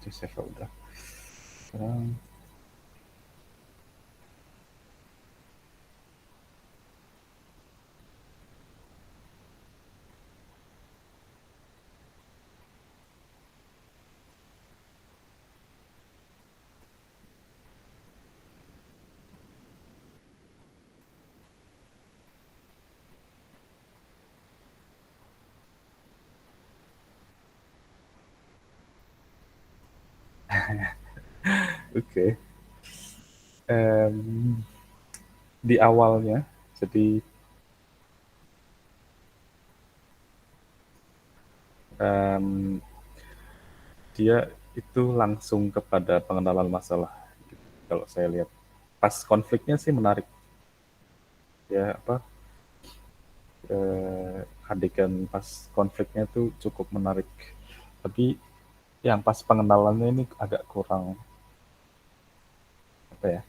Joseph udah. Sekarang oke. Okay. Di awalnya, jadi em, dia itu langsung kepada pengenalan masalah. Kalau saya lihat pas konfliknya sih menarik ya, apa adegan pas konfliknya tuh cukup menarik. Tapi yang pas pengenalannya ini agak kurang, apa ya?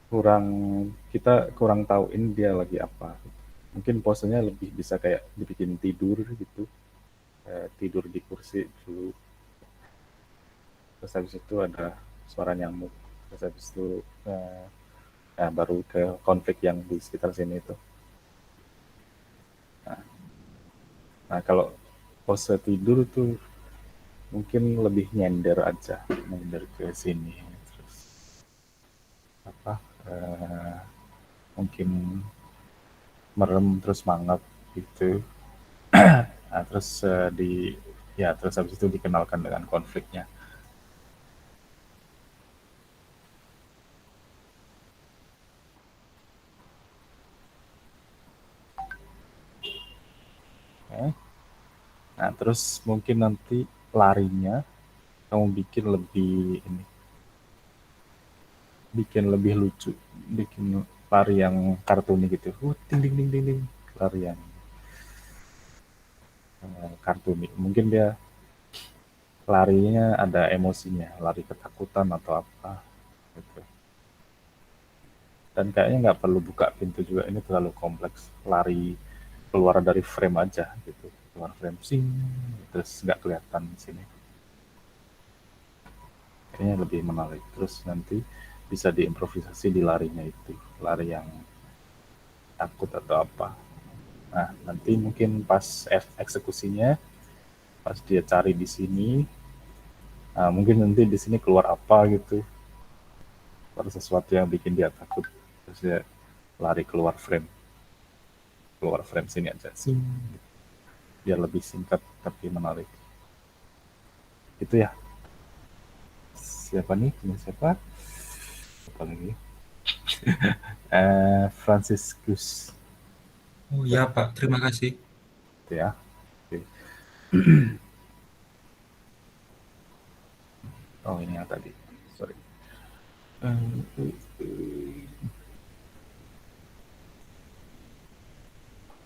Kurang, kita kurang tahu ini dia lagi apa. Mungkin posenya lebih bisa kayak dibikin tidur gitu, tidur di kursi dulu. Terus habis itu ada suara nyamuk. Terus habis itu nah, baru ke konflik yang di sekitar sini itu. Nah, kalau pose tidur tuh mungkin lebih nyender aja, nyender ke sini. Terus apa? eh, Mungkin merem terus mangap gitu. Nah, terus ya terus habis itu dikenalkan dengan konfliknya. Ya. Nah, terus mungkin nanti larinya kamu bikin lebih ini, bikin lebih lucu, bikin lari yang kartuni gitu. Ting ding ding ding ding, lari yang kartuni. Mungkin dia larinya ada emosinya, lari ketakutan atau apa gitu. Dan kayaknya nggak perlu buka pintu juga, ini terlalu kompleks. Lari keluar dari frame aja gitu, keluar frame sing, terus nggak kelihatan di sini. Kayaknya lebih menarik. Terus nanti bisa diimprovisasi di larinya itu, lari yang takut atau apa. Nah, nanti mungkin pas eksekusinya, pas dia cari di sini, nah, mungkin nanti di sini keluar apa gitu, keluar sesuatu yang bikin dia takut, terus dia lari keluar frame sini aja sih, biar lebih singkat tapi menarik. Itu ya. Siapa nih, punya siapa, apa lagi, Franciscus. Oh ya Pak, terima kasih. Itu ya. Oke. Oh, ini yang tadi, sorry.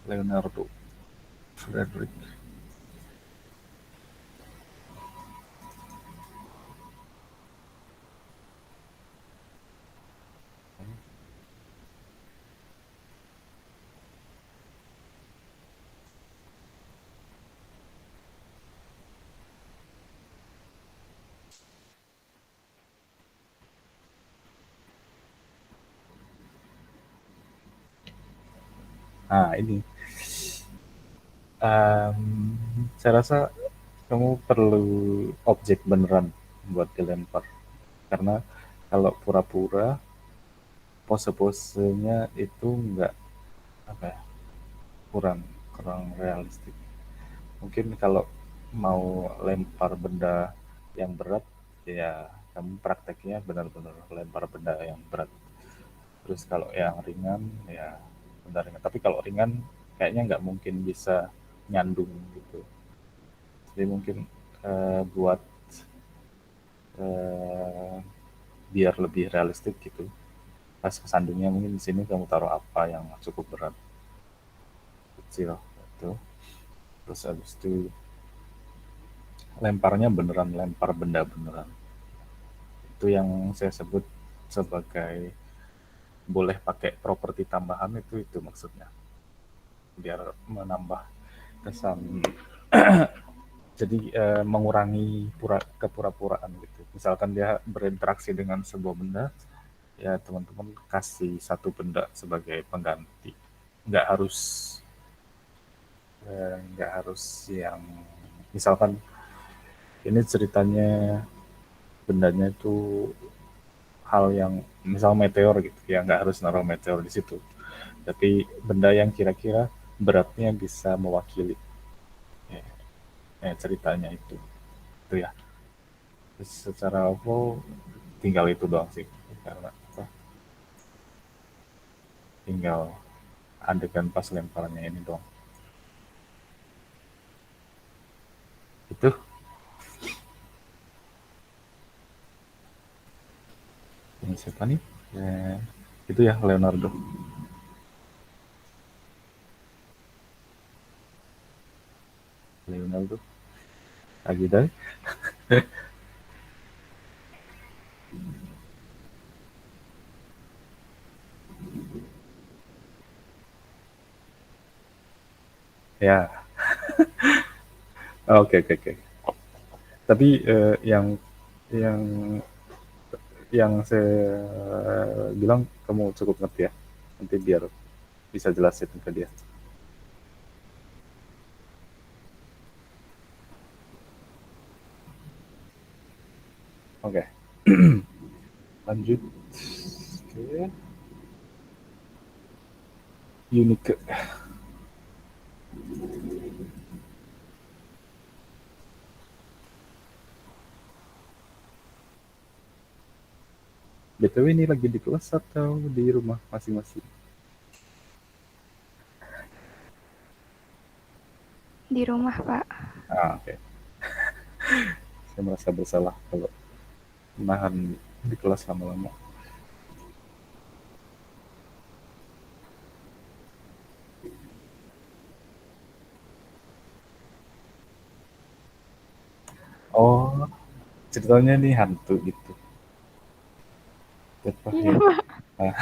Leonardo Frederick. Nah, ini saya rasa kamu perlu objek beneran buat dilempar, karena kalau pura-pura pose-posenya itu nggak, apa ya, kurang kurang realistik. Mungkin kalau mau lempar benda yang berat, ya kamu prakteknya benar-benar lempar benda yang berat. Terus kalau yang ringan, ya benda ringan. Tapi kalau ringan kayaknya nggak mungkin bisa nyandung gitu. Jadi mungkin buat eh, biar lebih realistik gitu, pas kesandungnya mungkin di sini kamu taruh apa yang cukup berat, kecil itu. Terus habis itu lemparnya beneran lempar benda beneran. Itu yang saya sebut sebagai boleh pakai properti tambahan itu maksudnya, biar menambah kesan, jadi mengurangi kepura-puraan gitu. Misalkan dia berinteraksi dengan sebuah benda, ya teman-teman kasih satu benda sebagai pengganti. Nggak harus nggak harus yang misalkan ini ceritanya bendanya itu hal yang misal meteor gitu ya, nggak harus naruh meteor di situ, tapi benda yang kira-kira beratnya bisa mewakili ya, ceritanya itu ya. Terus secara overall tinggal itu doang sih, karena apa, tinggal adegan pas lemparannya ini doang itu. Ini siapa nih, eh, itu ya Leonardo. Leonardo lagi dari ya. Oke, oke, oke. Tapi yang yang saya bilang kamu cukup ngerti ya. Nanti biar bisa jelasin ke dia. Oke, lanjut ke Unique. BTW ini lagi di kelas atau di rumah masing-masing? Di rumah, Pak. Ah, oke. Saya merasa bersalah kalau menahan di kelas lama-lama. Oh, ceritanya nih hantu gitu. Apa Iya, ya? Pak. Ah,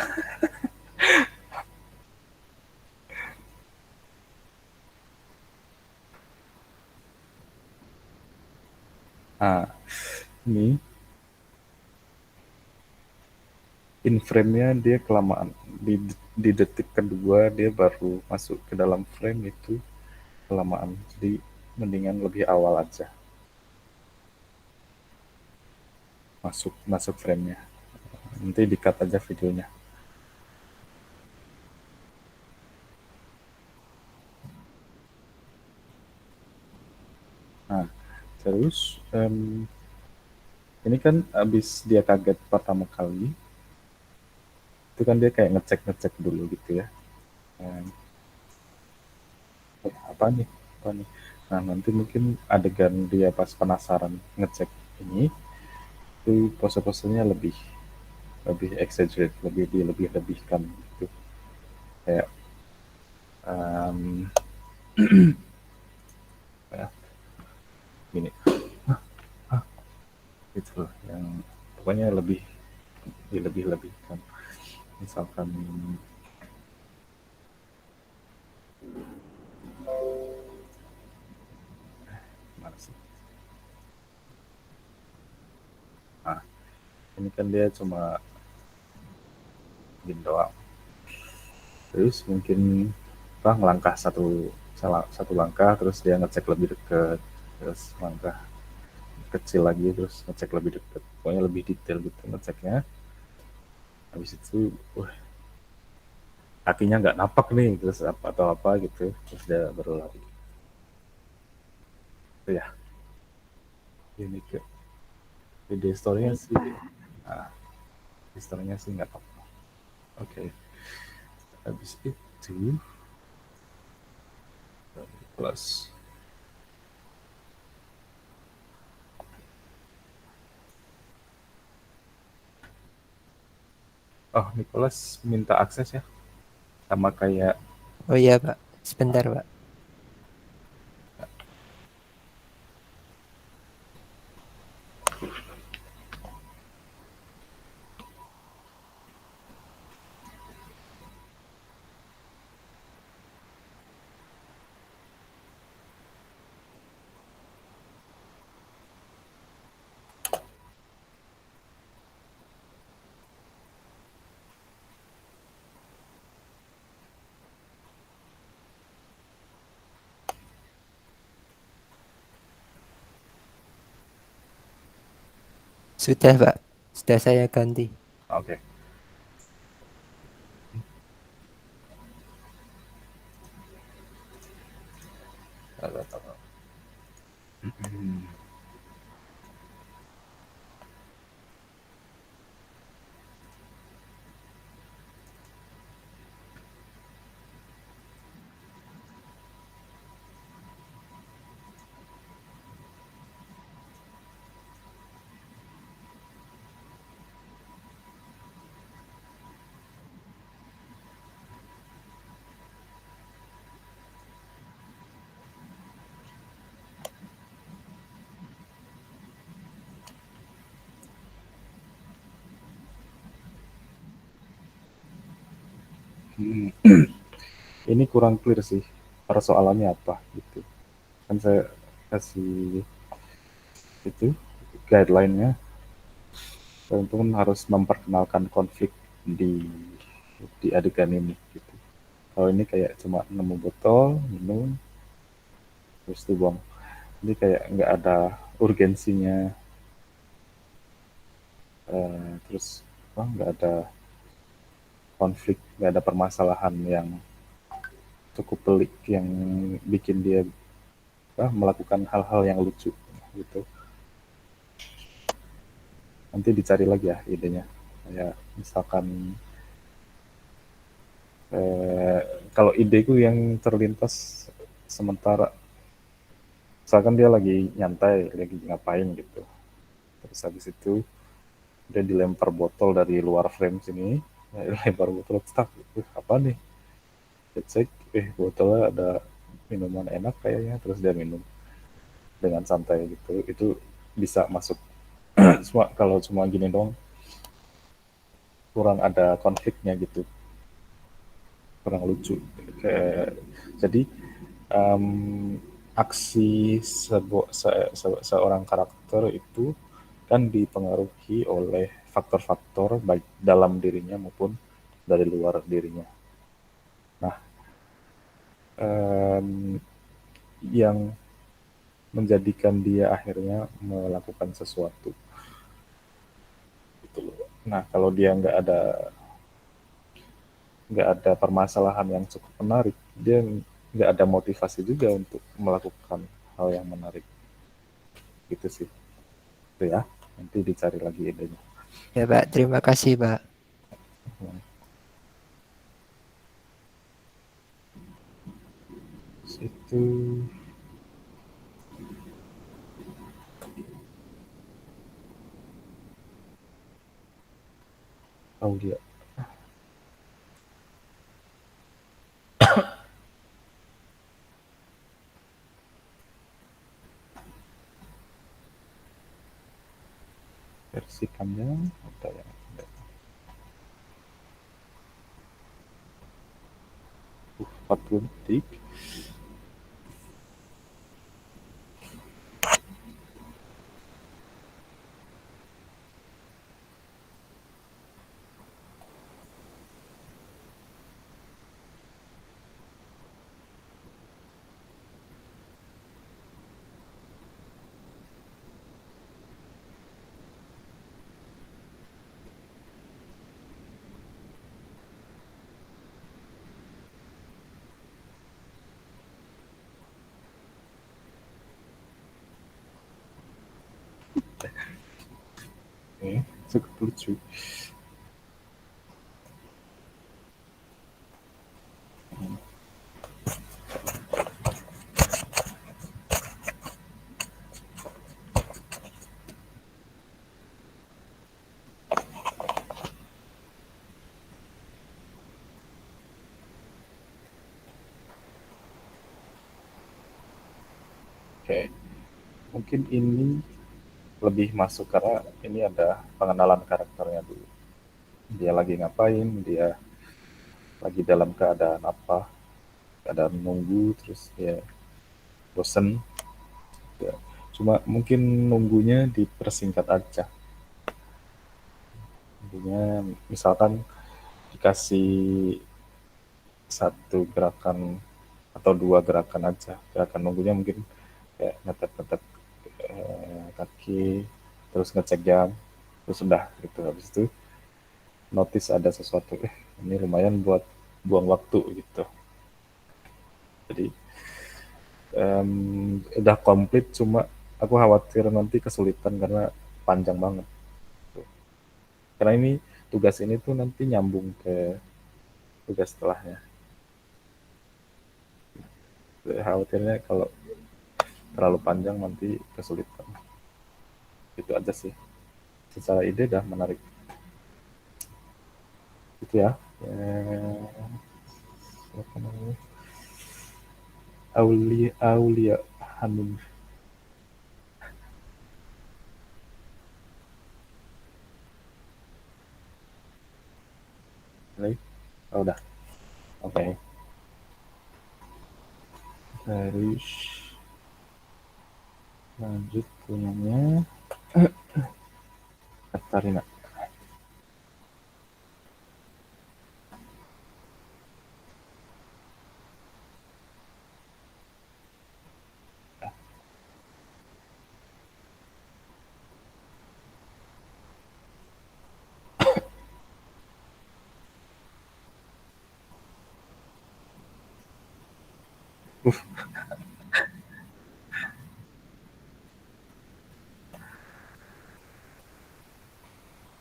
ah, ini in frame-nya dia kelamaan. Di detik kedua dia baru masuk ke dalam frame itu kelamaan. Jadi mendingan lebih awal aja masuk masuk frame-nya. Nanti di-cut aja videonya. Nah, terus ini kan abis dia kaget pertama kali, itu kan dia kayak ngecek-ngecek dulu gitu ya. Em, apa nih? Apa nih? Nah, nanti mungkin adegan dia pas penasaran ngecek ini, itu pose-posenya lebih lebih exaggerate, lebih lebihkan gitu. Kayak em, ya, gini, gitu loh. Yang pokoknya lebihkan. Misalkan mana sih? Nah, ini kan dia cuma gini doang. Terus mungkin apa ngelangkah satu langkah, terus dia ngecek lebih deket, terus langkah kecil lagi, terus ngecek lebih deket, pokoknya lebih detail gitu ngeceknya. Habis itu kakinya nggak napak nih, terus apa atau apa gitu, terus dia baru lari itu ya. Ini ke ide storynya Baik, sih, Pak. nah, historinya sih nggak apa-apa. Oke, habis itu plus, oh Nicholas minta akses ya, sama kayak Oh iya Pak, sebentar Pak. Sudah Pak, sudah saya ganti. Oke. Ada apa? Ini kurang clear sih, persoalannya apa gitu. Kan saya kasih itu guideline-nya, teman-teman harus memperkenalkan konflik di adegan ini gitu. Kalau ini kayak cuma nemu botol, minum, terus dibuang. Ini kayak nggak ada urgensinya, terus nggak ada konflik, nggak ada permasalahan yang cukup pelik yang bikin dia melakukan hal-hal yang lucu gitu. Nanti dicari lagi ya idenya. Kayak misalkan kalau ideku yang terlintas sementara, misalkan dia lagi nyantai, lagi ngapain gitu. Terus habis itu dia dilempar botol dari luar frame sini, dilempar botol, tak, apa nih? Cek, botolnya ada minuman enak kayaknya, terus dia minum dengan santai gitu. Itu bisa masuk. Cuma kalau cuma gini dong, kurang ada konfliknya gitu, kurang lucu. Jadi aksi seorang karakter itu kan dipengaruhi oleh faktor-faktor baik dalam dirinya maupun dari luar dirinya. Nah, yang menjadikan dia akhirnya melakukan sesuatu gitu loh. Nah, kalau dia nggak ada permasalahan yang cukup menarik, dia nggak ada motivasi juga untuk melakukan hal yang menarik. Gitu sih. Itu ya, nanti dicari lagi idenya. Ya Pak, terima kasih Pak. Itu audio. Versi panjang atau yang pendek? 40 detik. Cukup lucu. Oke, mungkin ini lebih masuk karena ini ada pengenalan karakternya dulu. Dia lagi ngapain, dia lagi dalam keadaan apa, keadaan nunggu, terus dia bosen. Ya. Cuma mungkin nunggunya dipersingkat aja. Nunggunya misalkan dikasih satu gerakan atau dua gerakan aja. Gerakan nunggunya mungkin kayak ngetep-ngetep kaki, terus ngecek jam, terus udah gitu. Habis itu notice ada sesuatu, ini lumayan buat buang waktu gitu. Jadi udah komplit, cuma aku khawatir nanti kesulitan karena panjang banget tuh. Karena ini tugas ini tuh nanti nyambung ke tugas setelahnya. Khawatirnya kalau terlalu panjang nanti kesulitan. Itu aja sih. Secara ide udah menarik. Itu ya. Apa namanya? Aulia Hanum. Lagi? Oh, udah. Oke. Terus lanjut punyanya Katarina.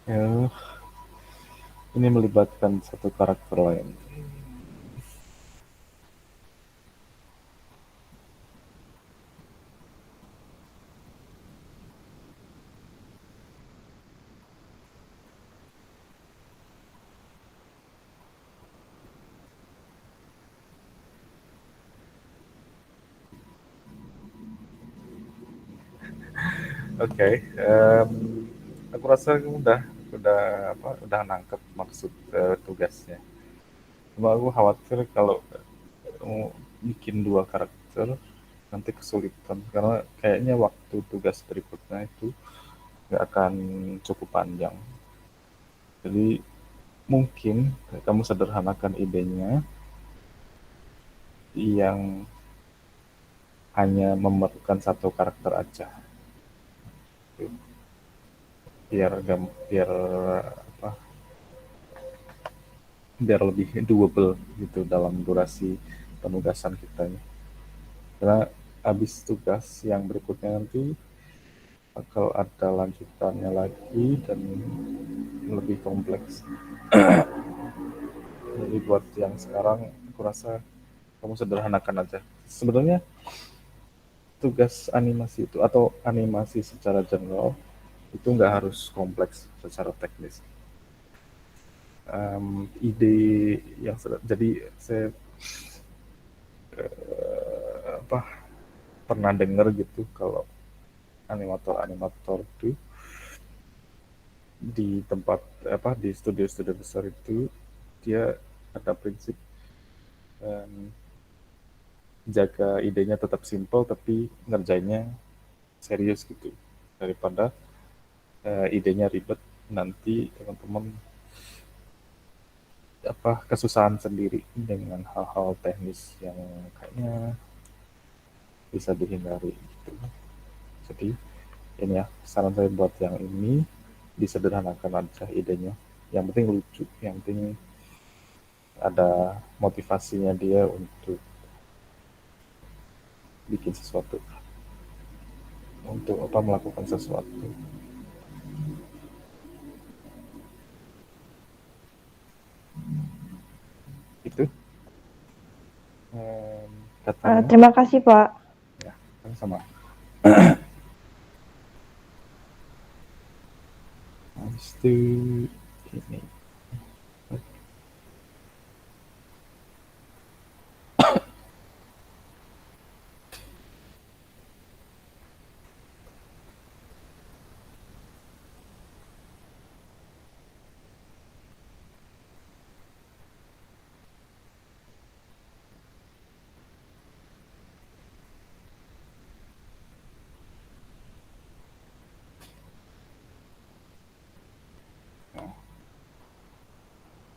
Ya, ini melibatkan satu karakter lain. Oke, aku rasa kamu udah udah nangkep maksud tugasnya. Cuma aku khawatir kalau kamu bikin dua karakter nanti kesulitan karena kayaknya waktu tugas berikutnya itu nggak akan cukup panjang. Jadi mungkin kamu sederhanakan idenya yang hanya memerlukan satu karakter aja. Biar apa? Biar lebih doable gitu dalam durasi penugasan kita ini. Karena habis tugas yang berikutnya nanti bakal ada lanjutannya lagi dan lebih kompleks. Jadi buat yang sekarang aku rasa kamu sederhanakan aja. Sebenarnya tugas animasi itu atau animasi secara general itu nggak harus kompleks secara teknis. Ide yang jadi saya apa pernah dengar gitu kalau animator-animator itu di tempat di studio-studio besar itu dia ada prinsip em, jaga idenya tetap simple tapi ngerjainnya serius gitu daripada idenya ribet nanti teman-teman kesusahan sendiri dengan hal-hal teknis yang kayaknya bisa dihindari gitu. Jadi ini ya saran saya buat yang ini disederhanakan aja idenya. Yang penting lucu, yang penting ada motivasinya dia untuk bikin sesuatu, untuk melakukan sesuatu. Itu katanya Terima kasih, Pak. ya sama. Habis itu ini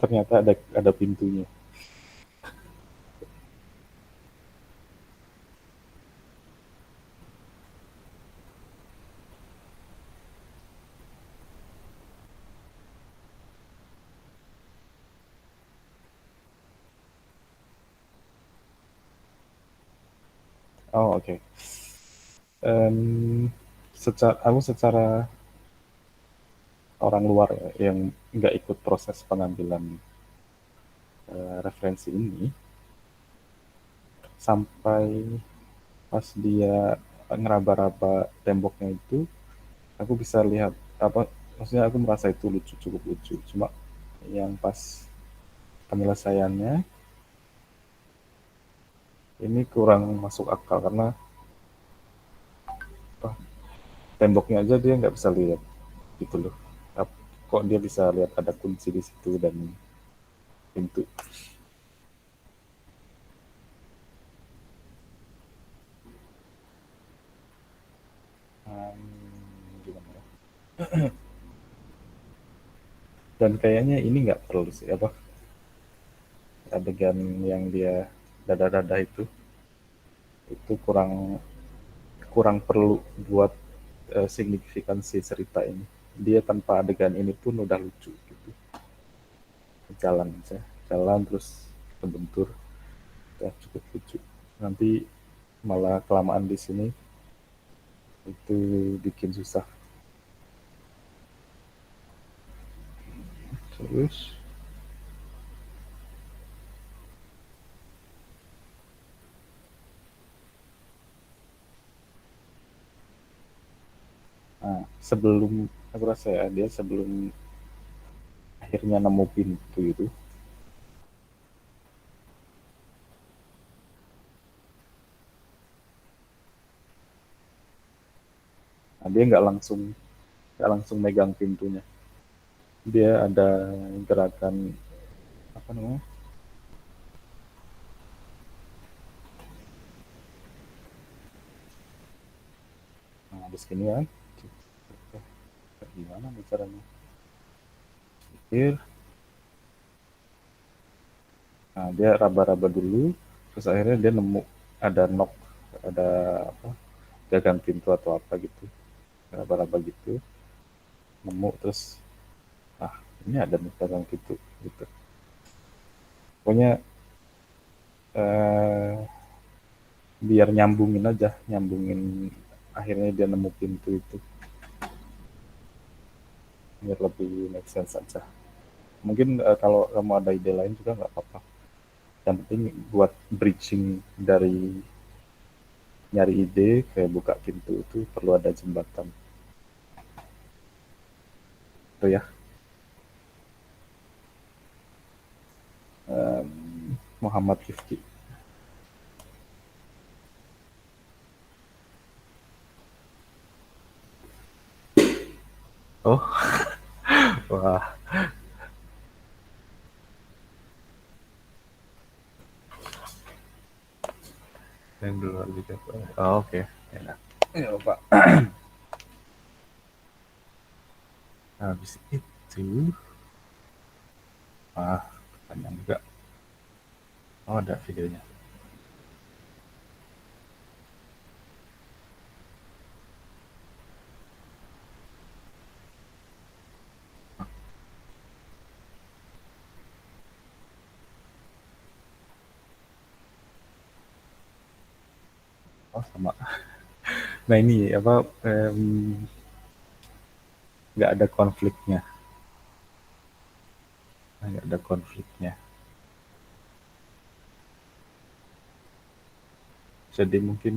ternyata ada pintunya. Oh, oke. Aku secara orang luar ya, yang nggak ikut proses pengambilan referensi ini, sampai pas dia ngeraba-raba temboknya itu, aku bisa lihat apa, maksudnya aku merasa itu lucu, cukup lucu. Cuma yang pas penyelesaiannya ini kurang masuk akal karena apa, temboknya aja dia nggak bisa lihat gitu loh. Kok dia bisa lihat ada kunci di situ dan pintu. Hmm, gimana ya? Dan kayaknya ini nggak perlu sih apa, adegan yang dia dada-dada itu kurang kurang perlu buat signifikansi cerita ini. Dia tanpa adegan ini pun udah lucu gitu. Jalan aja, jalan terus kebentur, udah cukup lucu. Nanti malah kelamaan di sini itu bikin susah. Terus nah, sebelum aku rasa ya dia sebelum akhirnya nemu pintu itu, nah dia nggak langsung megang pintunya. Dia ada gerakan apa namanya? Nah, habis gini kan, gimana nih caranya? Pikir, nah dia raba-raba dulu, terus akhirnya dia nemu ada knock, ada apa? Gagang pintu atau apa gitu, raba-raba gitu, nemu terus, ah ini ada nih gagang pintu gitu. Pokoknya eh, biar nyambungin aja, nyambungin akhirnya dia nemu pintu itu, biar lebih make sense aja. Mungkin kalau kamu ada ide lain juga nggak apa-apa. Yang penting buat bridging dari nyari ide ke buka pintu itu perlu ada jembatan. Itu ya. Muhammad Rifki. Oh, wah, yang dulu gitu. Oh, oke. Enak. Ya, Pak. Habis itu, pertanyaan juga. Oh, ada videonya. Oh, sama. Nah ini apa? Nggak ada konfliknya. Nggak ada konfliknya. Jadi mungkin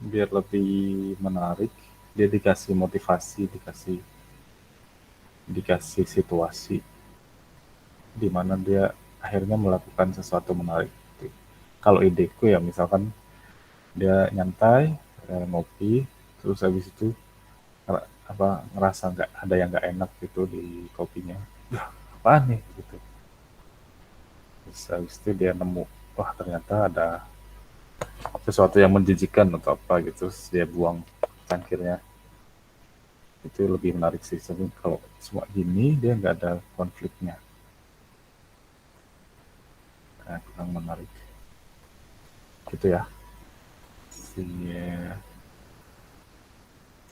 biar lebih menarik, dia dikasih motivasi, dikasih dikasih situasi di mana dia akhirnya melakukan sesuatu menarik. Kalau ideku ya misalkan dia nyantai, ngopi, terus habis itu apa ngerasa nggak ada yang nggak enak gitu di kopinya. Wah, apaan nih gitu. Terus habis itu dia nemu, wah ternyata ada sesuatu yang menjijikan atau apa gitu, terus dia buang cangkirnya. Itu lebih menarik sih. Tapi kalau semua gini dia nggak ada konfliknya, kurang menarik gitu ya. Si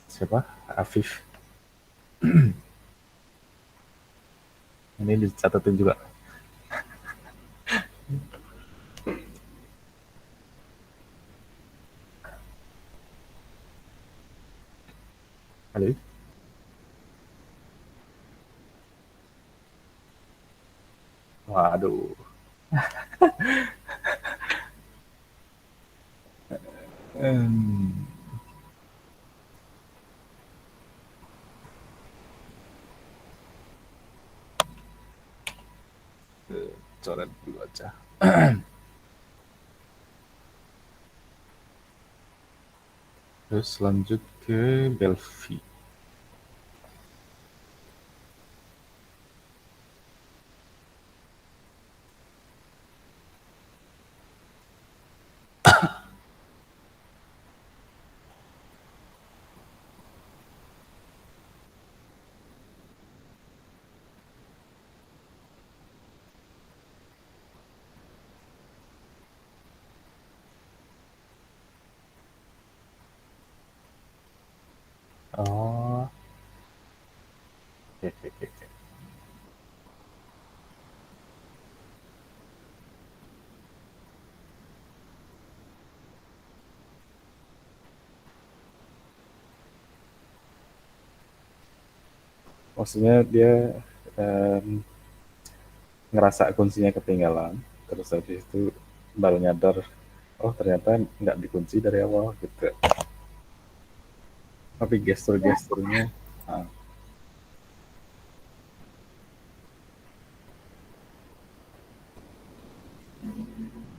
siapa, Afif, ini dicatatin juga. Halo? Waduh. Mmm, coret dulu aja. Terus lanjut ke Belvi. Oh, oke oke oke oke. Maksudnya dia, mmm, ngerasa kuncinya ketinggalan, terus habis itu baru nyadar, oh ternyata nggak dikunci dari awal gitu. Tapi gestur-gesturnya, ah,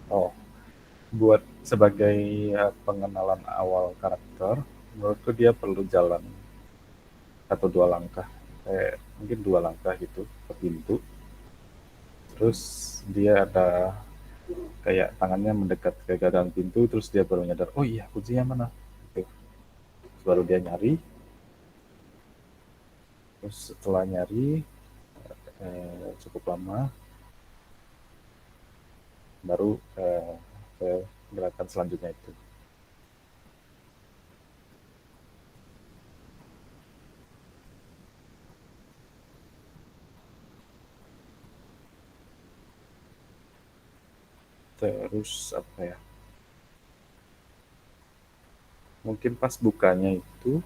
oh, buat sebagai pengenalan awal karakter, menurutku dia perlu jalan satu dua langkah, mungkin dua langkah gitu ke pintu. Terus dia ada kayak tangannya mendekat ke gagang pintu, terus dia baru nyadar, oh iya kuncinya mana? Gitu. Terus baru dia nyari, terus setelah nyari cukup lama, baru ke gerakan selanjutnya itu. Terus apa ya? Mungkin pas bukanya itu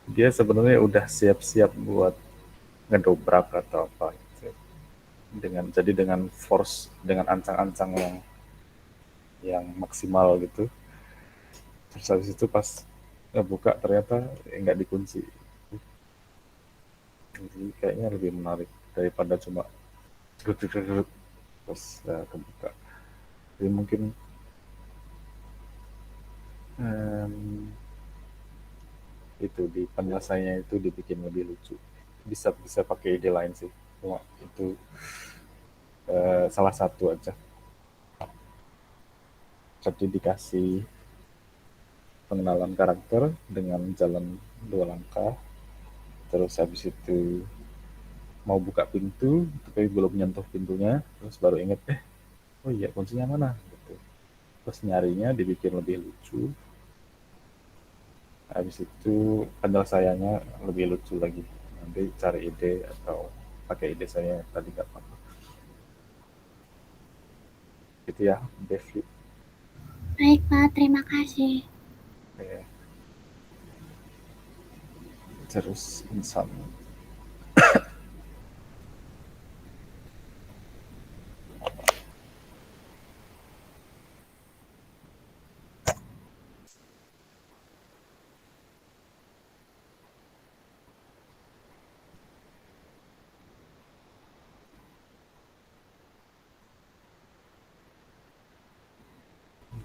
dia sebenarnya udah siap-siap buat ngedobrak atau apa gitu. Dengan force, dengan ancang-ancang yang maksimal gitu. Terus habis itu pas ngebuka ternyata nggak dikunci. Jadi kayaknya lebih menarik daripada cuma gerut terus kebuka. Jadi mungkin em, itu di penyelesaiannya itu dibikin lebih lucu. Bisa bisa pakai ide lain sih. Cuma itu salah satu aja. Jadi dikasih pengenalan karakter dengan jalan dua langkah. Terus habis itu mau buka pintu, tapi belum nyentuh pintunya, terus baru inget, oh iya kuncinya mana? Gitu. Terus nyarinya dibikin lebih lucu. Habis itu penyelesaiannya lebih lucu lagi. Nanti cari ide atau pakai ide saya tadi nggak apa-apa. Gitu ya, Devi. Baik, Pak. Terima kasih. Oke. Terus insan.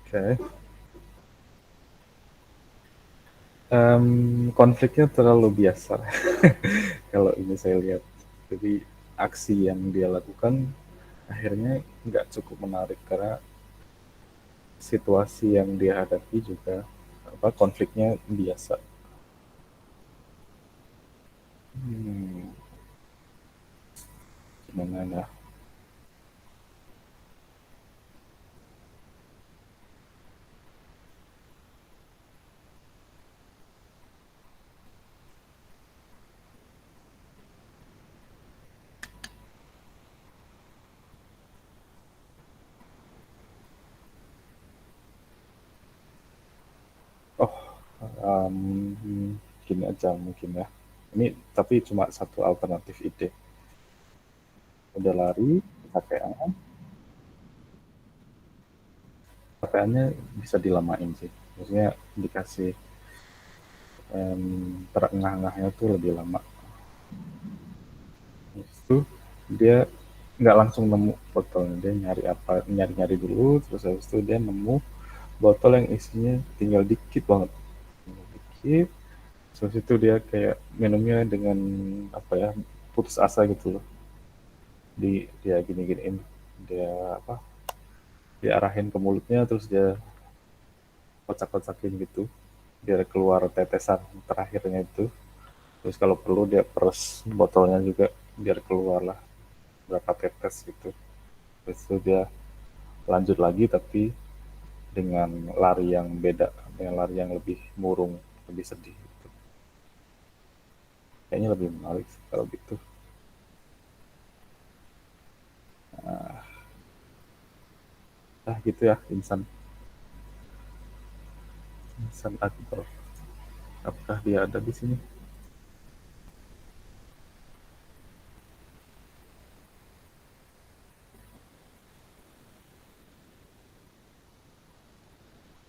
Oke. Konfliknya terlalu biasa kalau ini saya lihat. Jadi aksi yang dia lakukan akhirnya nggak cukup menarik karena situasi yang dia hadapi juga apa konfliknya biasa. Hmm, gimana ya? Oh, um, gini aja mungkin ya. Ini tapi cuma satu alternatif ide. Udah lari, kecapean, kecapeannya bisa dilamain sih. Maksudnya dikasih terengah-engahnya tuh lebih lama. Itu dia nggak langsung nemu botolnya, dia nyari dulu, terus habis itu dia nemu botol yang isinya tinggal dikit banget, tinggal dikit. Terus itu dia kayak minumnya dengan apa ya, putus asa gitu loh. Dia gini-giniin, dia apa, diarahin ke mulutnya, terus dia kocak-kocakin gitu biar keluar tetesan terakhirnya itu. Terus kalau perlu dia peres botolnya juga biar keluar lah berapa tetes gitu. Terus itu dia lanjut lagi tapi dengan lari yang beda, dengan lari yang lebih murung, lebih sedih gitu. Kayaknya lebih menarik sih kalau gitu. Gitu ya, insan akbar. Apakah dia ada di sini?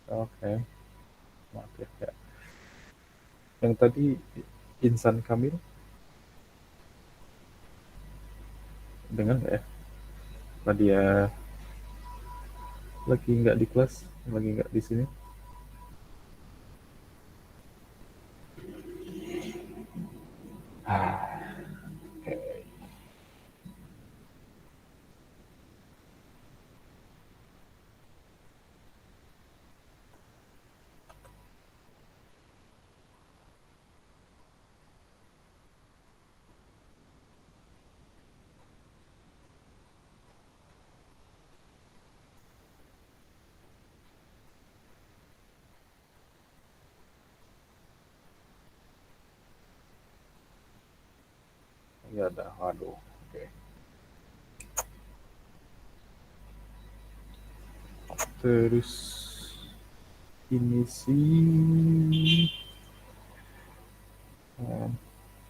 Oke, maaf ya, ya. Yang tadi Insan Kamil, dengar nggak ya? Apa dia lagi nggak di kelas, lagi nggak di sini? Oke. Ya ada, waduh. Oke. Terus ini sih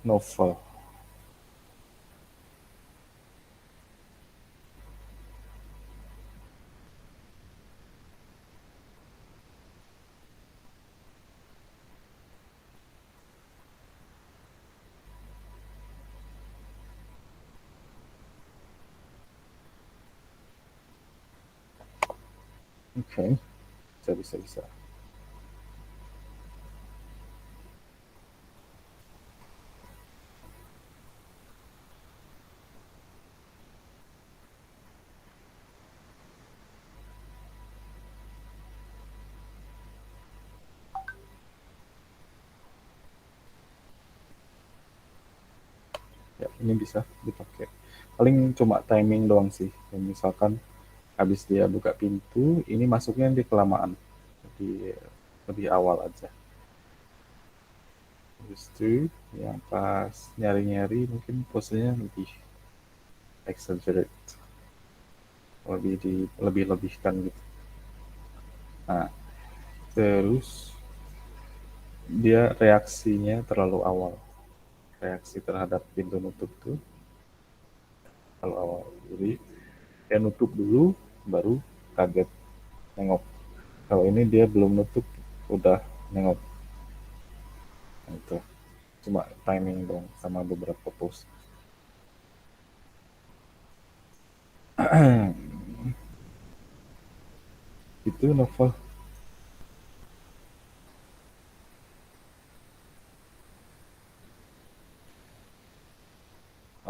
novel. Oke, bisa. Ya, ini bisa dipakai. Paling cuma timing doang sih. Dan misalkan habis dia buka pintu, ini masuknya di kelamaan. Jadi lebih awal aja. Habis itu yang pas nyari-nyari mungkin posenya lebih exaggerate, lebih-lebihkan gitu. Nah, terus dia reaksinya terlalu awal. Reaksi terhadap pintu nutup tuh terlalu awal. Jadi dia nutup dulu, baru kaget nengok. Kalau ini dia belum nutup, udah nengok. Nah, itu cuma timing dong sama beberapa pose. Itu novel.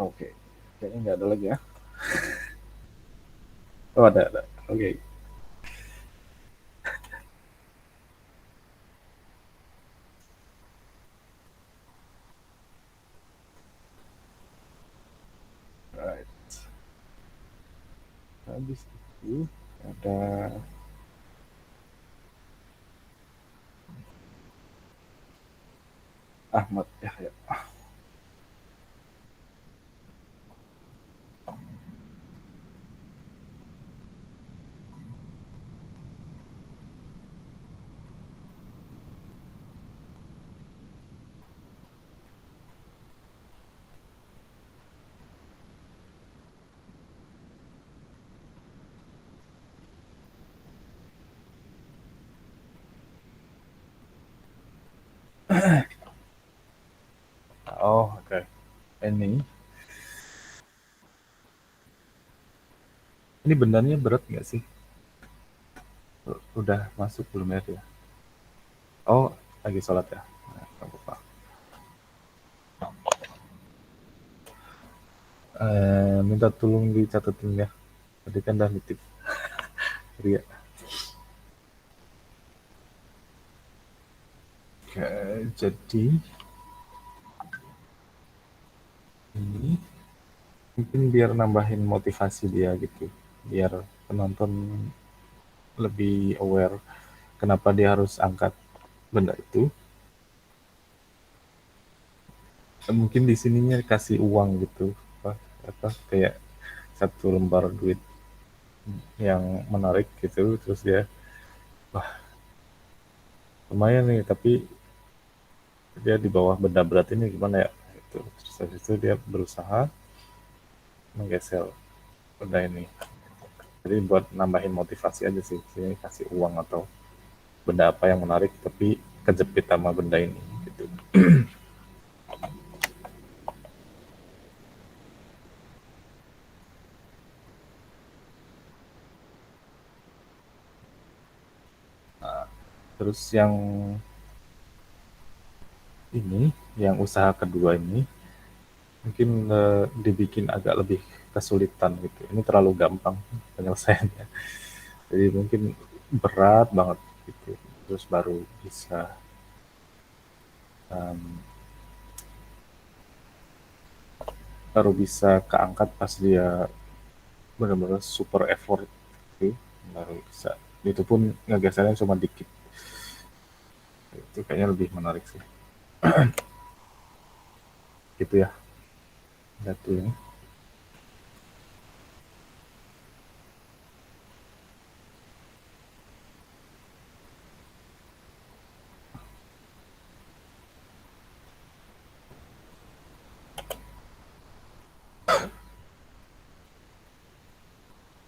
Oke, kayaknya nggak ada lagi ya. Oh, ada. Oke. Right. Habis itu ada Ahmad Yahya. Oh, oke. Ini bendanya berat nggak sih? Udah masuk belum ya? Oh, lagi sholat ya? Nah, nggak apa-apa. Minta tolong dicatetin ya. Tadi kan udah nitip. Ria. Oke, jadi ini mungkin biar nambahin motivasi dia gitu. Biar penonton lebih aware kenapa dia harus angkat benda itu. Mungkin di sininya kasih uang gitu. Apa kayak satu lembar duit yang menarik gitu, terus dia lumayan nih, tapi dia di bawah benda berat ini gimana ya itu. Terus habis itu dia berusaha menggeser benda ini, jadi buat nambahin motivasi aja sih. Sini kasih uang atau benda apa yang menarik tapi kejepit sama benda ini gitu. Terus yang usaha kedua ini mungkin dibikin agak lebih kesulitan gitu. Ini terlalu gampang penyelesaiannya, jadi mungkin berat banget gitu. Terus um, baru bisa keangkat pas dia benar-benar super effort gitu, baru bisa. Itu pun ngegesernya cuma dikit. Itu kayaknya lebih menarik sih. Gitu ya. Satu ini.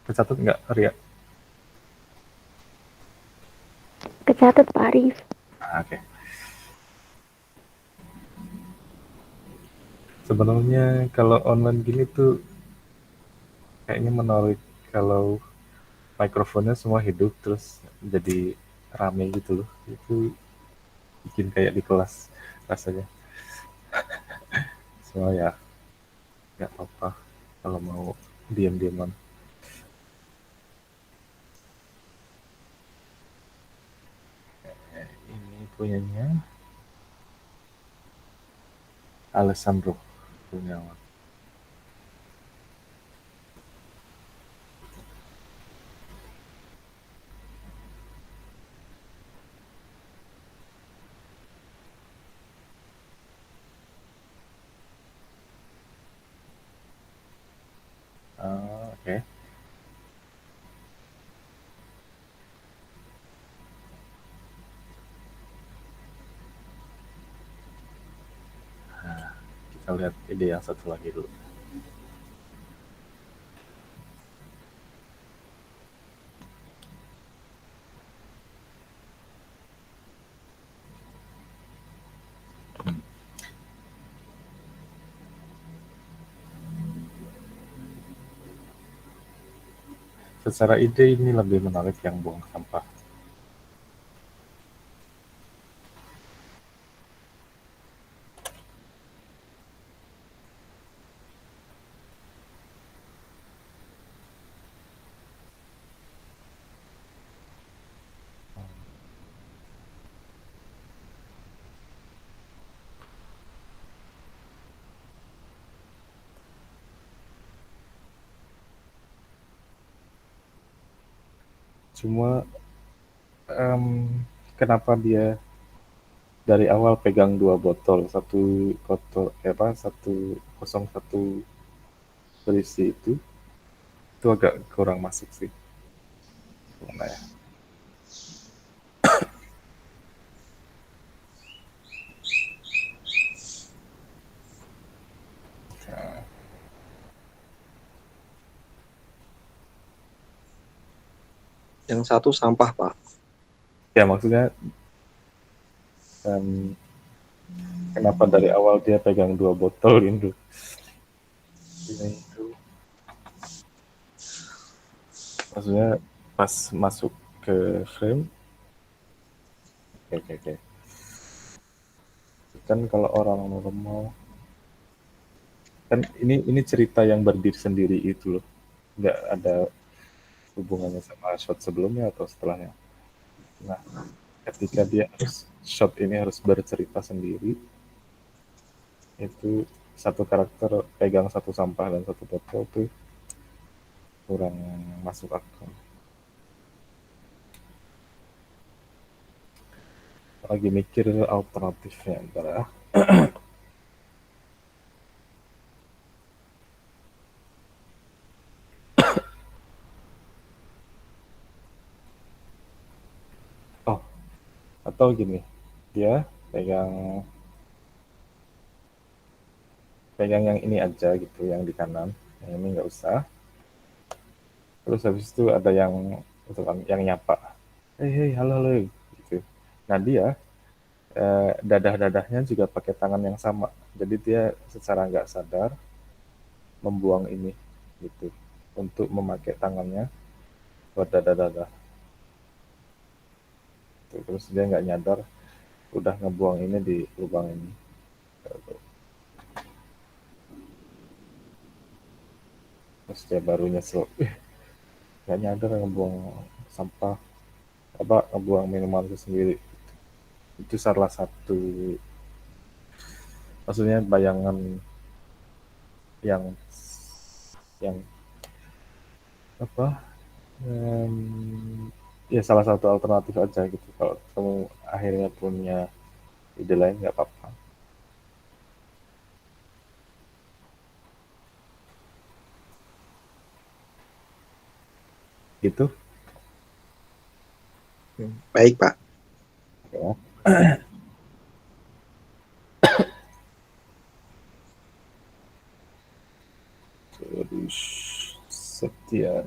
Kecatat nggak, Ria? Kecatat Pak Arif. Oke. Sebenarnya kalau online gini tuh kayaknya menarik kalau mikrofonnya semua hidup terus jadi rame gitu loh. Itu bikin kayak di kelas rasanya. Semua ya nggak apa-apa kalau mau diam-diaman. Ini punyanya Alessandro punya. Oke. Nah, kita lihat ide yang satu lagi dulu. Secara ide ini lebih menarik yang buang sampah. Cuma kenapa dia dari awal pegang dua botol, satu kosong satu berisi itu agak kurang masuk sih. Gimana ya? Nah, Yang satu sampah, Pak. ya maksudnya em, Kenapa dari awal dia pegang 2 botol Indo? Ini itu. Maksudnya pas masuk ke frame, oke. Kan kalau orang normal, kan ini cerita yang berdiri sendiri itu loh, nggak ada hubungannya sama shot sebelumnya atau setelahnya. Nah, ketika dia harus shot ini harus bercerita sendiri, itu satu karakter pegang satu sampah dan satu botol tuh kurang masuk akal. Lagi mikir alternatifnya antara oh, atau gini, dia pegang pegang yang ini aja gitu, yang di kanan, yang ini nggak usah. Terus habis itu ada yang yang nyapa, hei halo halo gitu. Nah dia dadah-dadahnya juga pakai tangan yang sama, jadi dia secara nggak sadar membuang ini gitu untuk memakai tangannya buat dadah-dadah. Terus dia nggak nyadar udah ngebuang ini di lubang ini. Terus dia baru nyesel, nggak nyadar ngebuang sampah, apa ngebuang minuman itu sendiri. Itu salah satu, maksudnya bayangan yang apa, ya salah satu alternatif aja gitu. Kalau kamu akhirnya punya ide lain nggak apa-apa gitu Baik, Pak. ya. Terus Septian,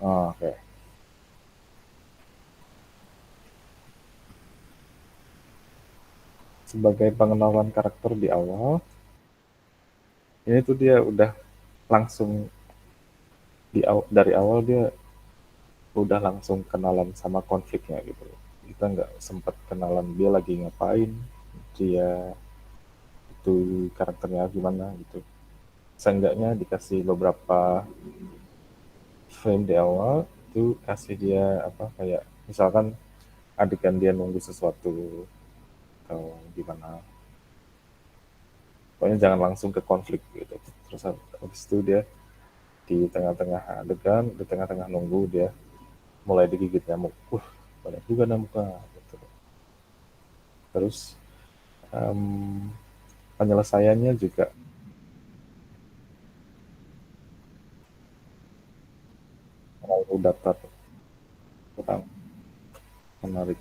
oke. Sebagai pengenalan karakter di awal, ini tuh dia udah langsung dari awal dia udah langsung kenalan sama konfliknya gitu. Kita nggak sempat kenalan dia lagi ngapain, dia itu karakternya gimana gitu. Seenggaknya dikasih beberapa frame di awal, itu kasih dia apa, kayak misalkan adegan dia nunggu sesuatu atau gimana. Pokoknya jangan langsung ke konflik gitu. Terus habis itu dia di tengah-tengah adegan, di tengah-tengah nunggu dia mulai digigit nyamuk. Banyak juga nyamuknya gitu. Terus penyelesaiannya juga terlalu datar, kurang menarik.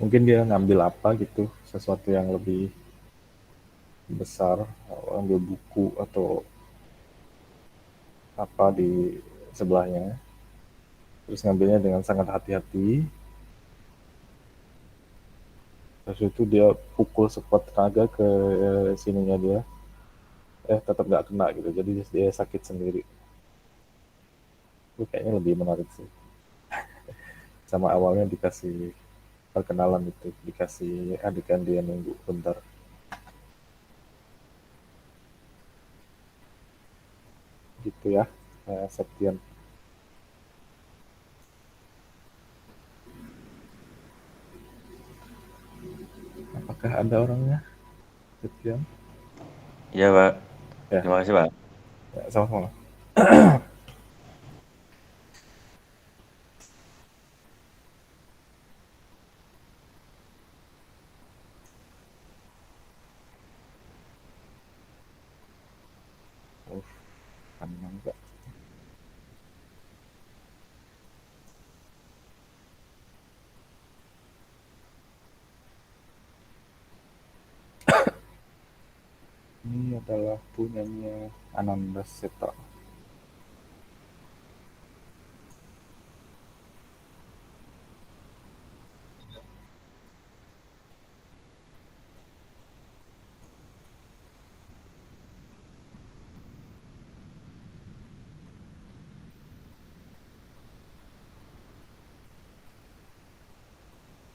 Mungkin dia ngambil apa gitu, sesuatu yang lebih besar, ambil buku atau apa di sebelahnya, terus ngambilnya dengan sangat hati-hati. Terus itu dia pukul sekuat tenaga ke sininya dia, tetap nggak kena gitu, jadi dia sakit sendiri. Itu kayaknya lebih menarik sih. Sama awalnya dikasih perkenalan itu, dikasih adegan dia nunggu bentar. Gitu ya, Septian. Apakah ada orangnya, Septian? Iya, Pak. Ya, Terima kasih, Pak. ya sama-sama. Oh, sama enggak? Ini adalah punyanya Ananda Seta.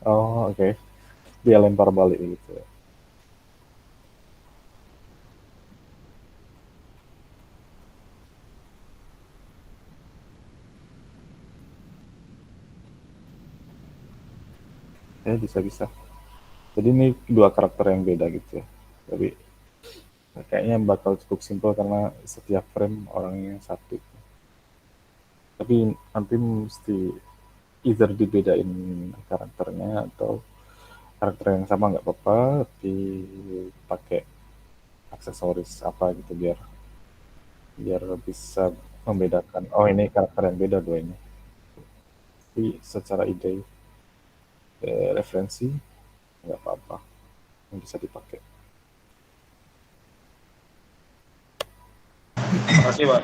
Oh, oke. Dia lempar balik gitu ya. Ya, bisa-bisa. Jadi ini dua karakter yang beda gitu ya. Tapi kayaknya bakal cukup simpel karena setiap frame orangnya satu. Tapi nanti mesti either dibedain karakternya atau karakter yang sama nggak apa-apa, dipakai aksesoris apa gitu biar biar bisa membedakan. Oh ini karakter yang beda dua ini. Tapi secara ide referensi nggak apa-apa yang bisa dipakai. Makasih, Pak.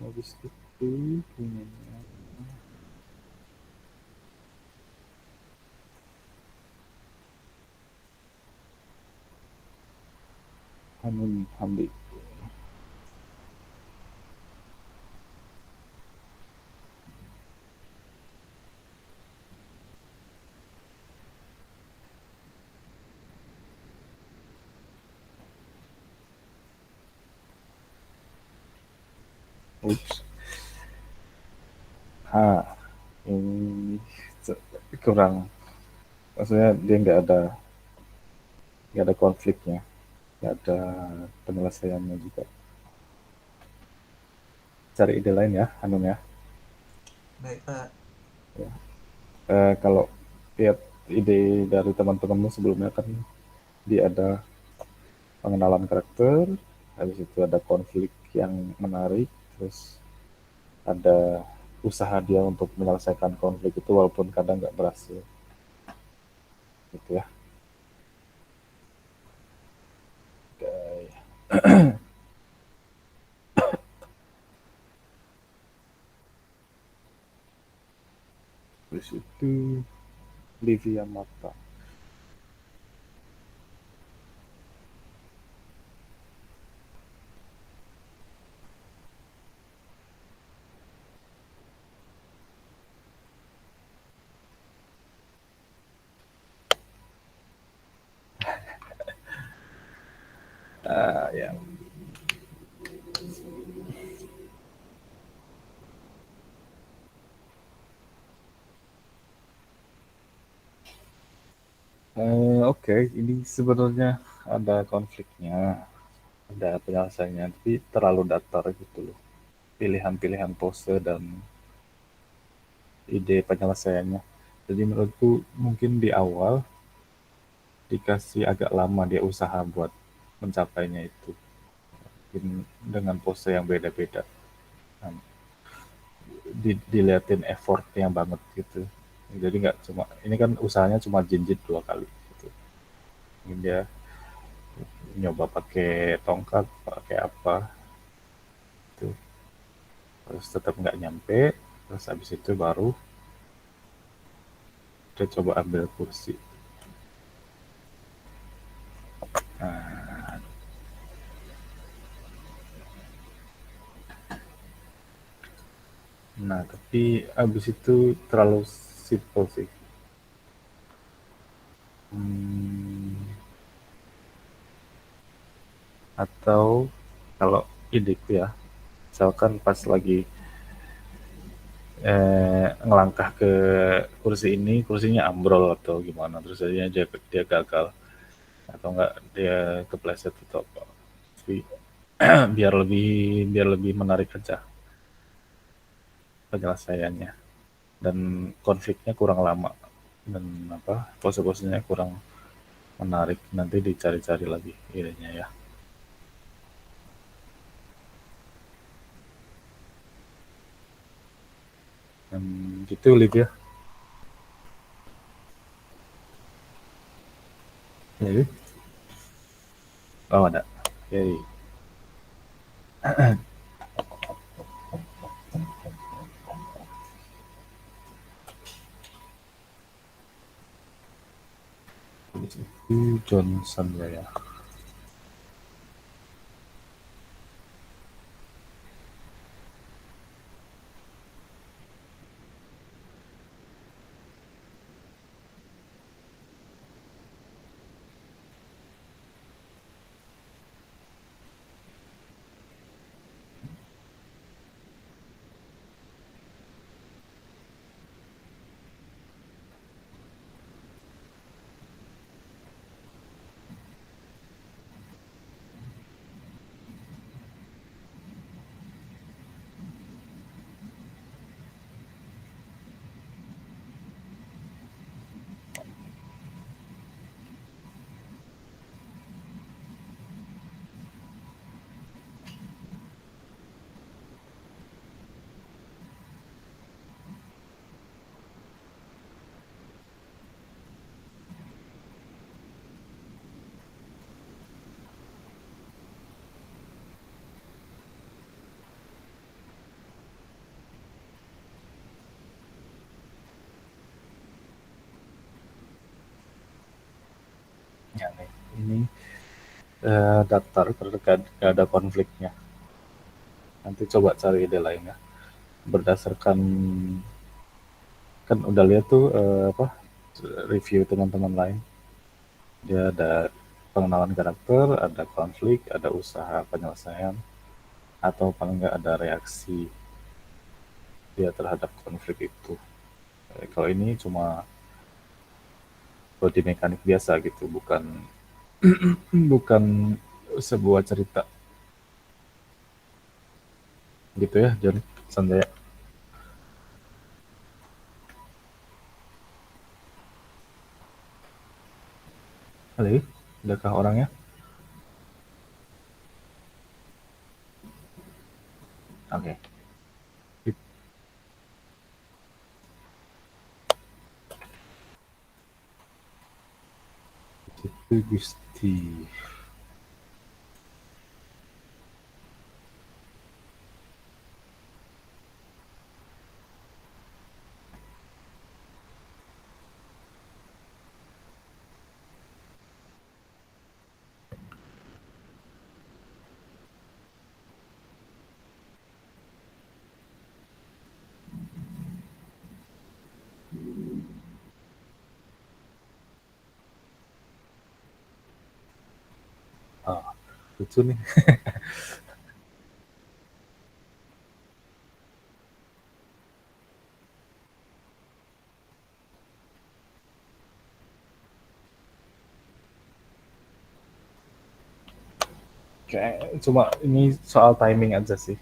Habis itu punyanya Hanum Hamdi. Ups. Ini kurang. Maksudnya dia nggak ada konfliknya, nggak ada penyelesaiannya juga. Cari ide lain ya, Hanum ya. Baik, Pak. Kalau lihat ide dari teman-temanmu sebelumnya kan dia ada pengenalan karakter, habis itu ada konflik yang menarik, terus ada usaha dia untuk menyelesaikan konflik itu walaupun kadang nggak berhasil, gitu ya. Oke. Terus itu Livia Mata. Ya. Oke, ini sebenarnya ada konfliknya, ada penyelesaiannya, tapi terlalu datar gitu loh. Pilihan-pilihan pose dan ide penyelesaiannya. Jadi menurutku mungkin di awal dikasih agak lama dia usaha buat mencapainya itu. Mungkin dengan pose yang beda-beda. Nah, diliatin effortnya banget gitu. Jadi nggak cuma, ini kan usahanya cuma jinjit 2 kali gitu. Mungkin dia nyoba pakai tongkat, pakai apa, gitu. Terus tetap nggak nyampe, terus habis itu baru dia coba ambil kursi. Nah, tapi habis itu terlalu simple sih. Atau kalau ideku ya, misalkan pas lagi ngelangkah ke kursi ini, kursinya ambrol atau gimana, terus jadinya dia gagal atau enggak dia kepleset atau apa. Tapi biar lebih menarik aja penyelesaiannya. dan konfliknya kurang lama dan pose-posenya kurang menarik, nanti dicari-cari lagi idenya ya. Gitu Lydia. Jadi, oh ada. Oke. Itu Johnson ya. Ya, nih. Ini datar terdekat, gak ada konfliknya. Nanti coba cari ide lainnya. Berdasarkan kan udah lihat tuh review teman-teman lain. Dia ada pengenalan karakter, ada konflik, ada usaha penyelesaian, atau paling nggak ada reaksi dia terhadap konflik itu. Kalau ini cuma body mekanik biasa gitu, bukan bukan sebuah cerita. Gitu ya, John Sanjaya. Halo, adakah orangnya? Oke. Itu Gusti. Ah, lucu nih. Kayak cuma ini soal timing aja sih.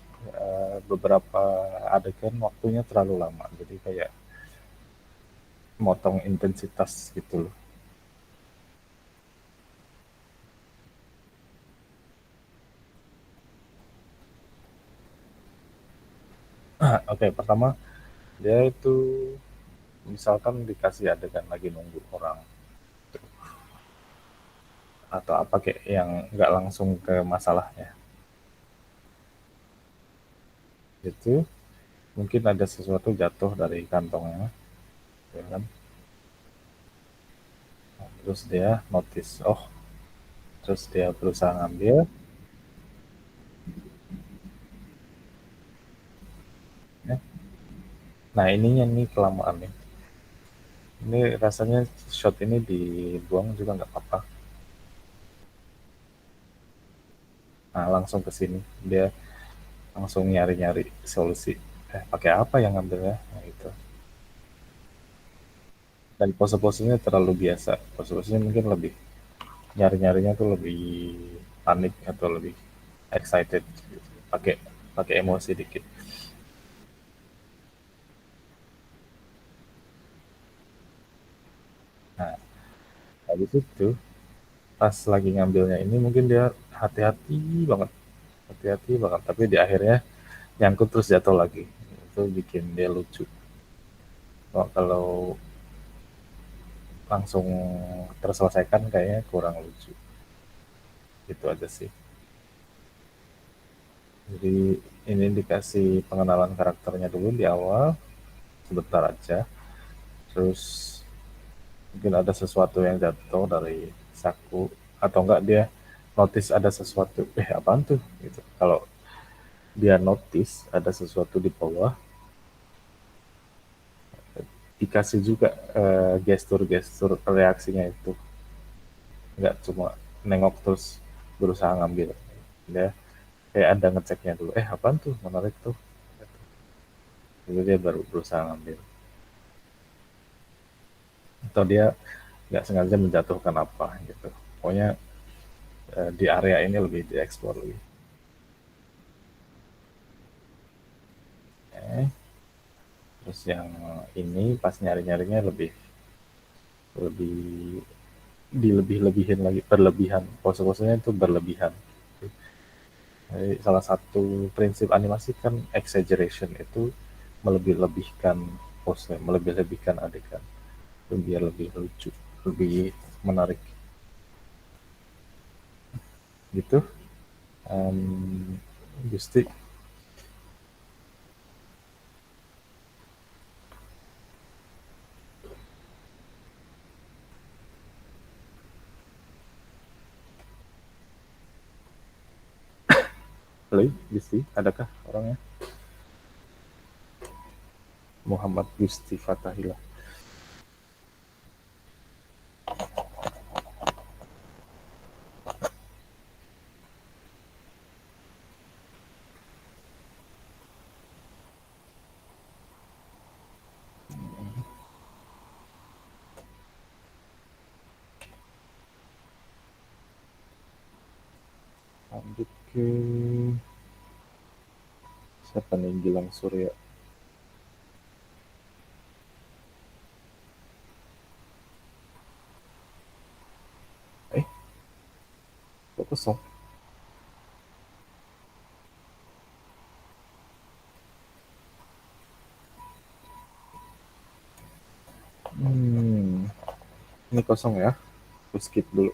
Beberapa adegan waktunya terlalu lama, jadi kayak motong intensitas gitu loh. Oke, pertama dia itu misalkan dikasih adegan lagi nunggu orang atau apa kayak yang nggak langsung ke masalahnya. Itu mungkin ada sesuatu jatuh dari kantongnya, ya kan? Terus dia notice, oh, terus dia berusaha ngambil. Ya. Nah ininya nih kelamaan nih. Ini rasanya shot ini dibuang juga nggak apa-apa. Nah langsung ke sini dia langsung nyari-nyari solusi. Pakai apa yang ngambilnya? Nah, itu. Dan pose-posenya terlalu biasa. Pose-posenya mungkin lebih nyari-nyarinya tuh lebih panik atau lebih excited. Gitu. Pakai emosi dikit. Nah, habis itu pas lagi ngambilnya ini mungkin dia hati-hati banget, tapi di akhirnya nyangkut terus jatuh lagi. Itu bikin dia lucu. Kalau langsung terselesaikan kayaknya kurang lucu. Itu aja sih. Jadi ini dikasih pengenalan karakternya dulu di awal, sebentar aja. Terus mungkin ada sesuatu yang jatuh dari saku, atau enggak dia notice ada sesuatu, apaan tuh gitu. Kalau dia notice ada sesuatu di bawah, dikasih juga gestur-gestur reaksinya itu, nggak cuma nengok terus berusaha ngambil. Dia kayak ada ngeceknya dulu, apaan tuh menarik tuh, jadi dia baru berusaha ngambil, atau dia nggak sengaja menjatuhkan apa gitu. Pokoknya di area ini lebih dieksplor lagi. Terus yang ini pas nyari-nyarinya lebih lebih dilebih-lebihin lagi, berlebihan, pose-posenya itu berlebihan. Jadi salah satu prinsip animasi kan exaggeration, itu melebih-lebihkan pose, melebih-lebihkan adegan itu biar lebih lucu, lebih menarik gitu. Gusti, halo Gusti, adakah orangnya? Muhammad Gusti Fatahillah. Lanjut ke siapa nih, Gilang Surya. Eh, kok kosong? Ini kosong ya. Aku skip dulu.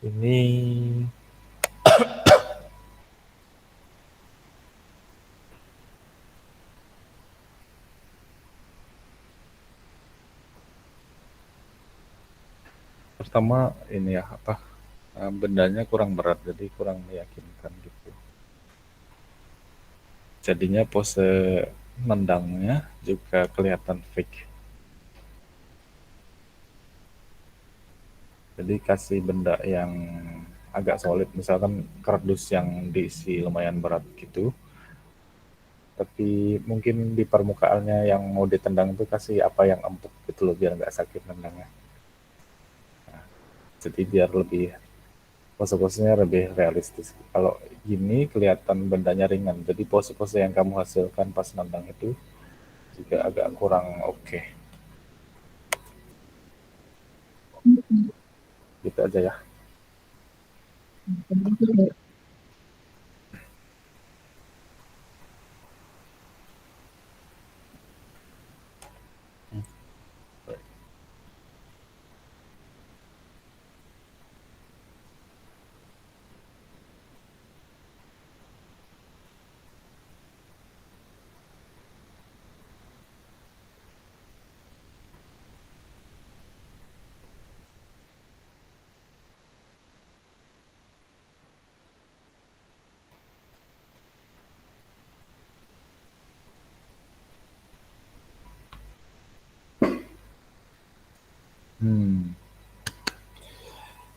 Ini pertama ini ya, bendanya kurang berat, jadi kurang meyakinkan gitu. Jadinya pose nendangnya juga kelihatan fake. Jadi kasih benda yang agak solid, misalkan kardus yang diisi lumayan berat gitu, tapi mungkin di permukaannya yang mau ditendang itu kasih apa yang empuk gitu loh, biar nggak sakit nendangnya. Jadi biar lebih, pose-posenya lebih realistis. Kalau gini kelihatan bendanya ringan, jadi pose-pose yang kamu hasilkan pas nendang itu juga agak kurang oke. Gitu aja ya.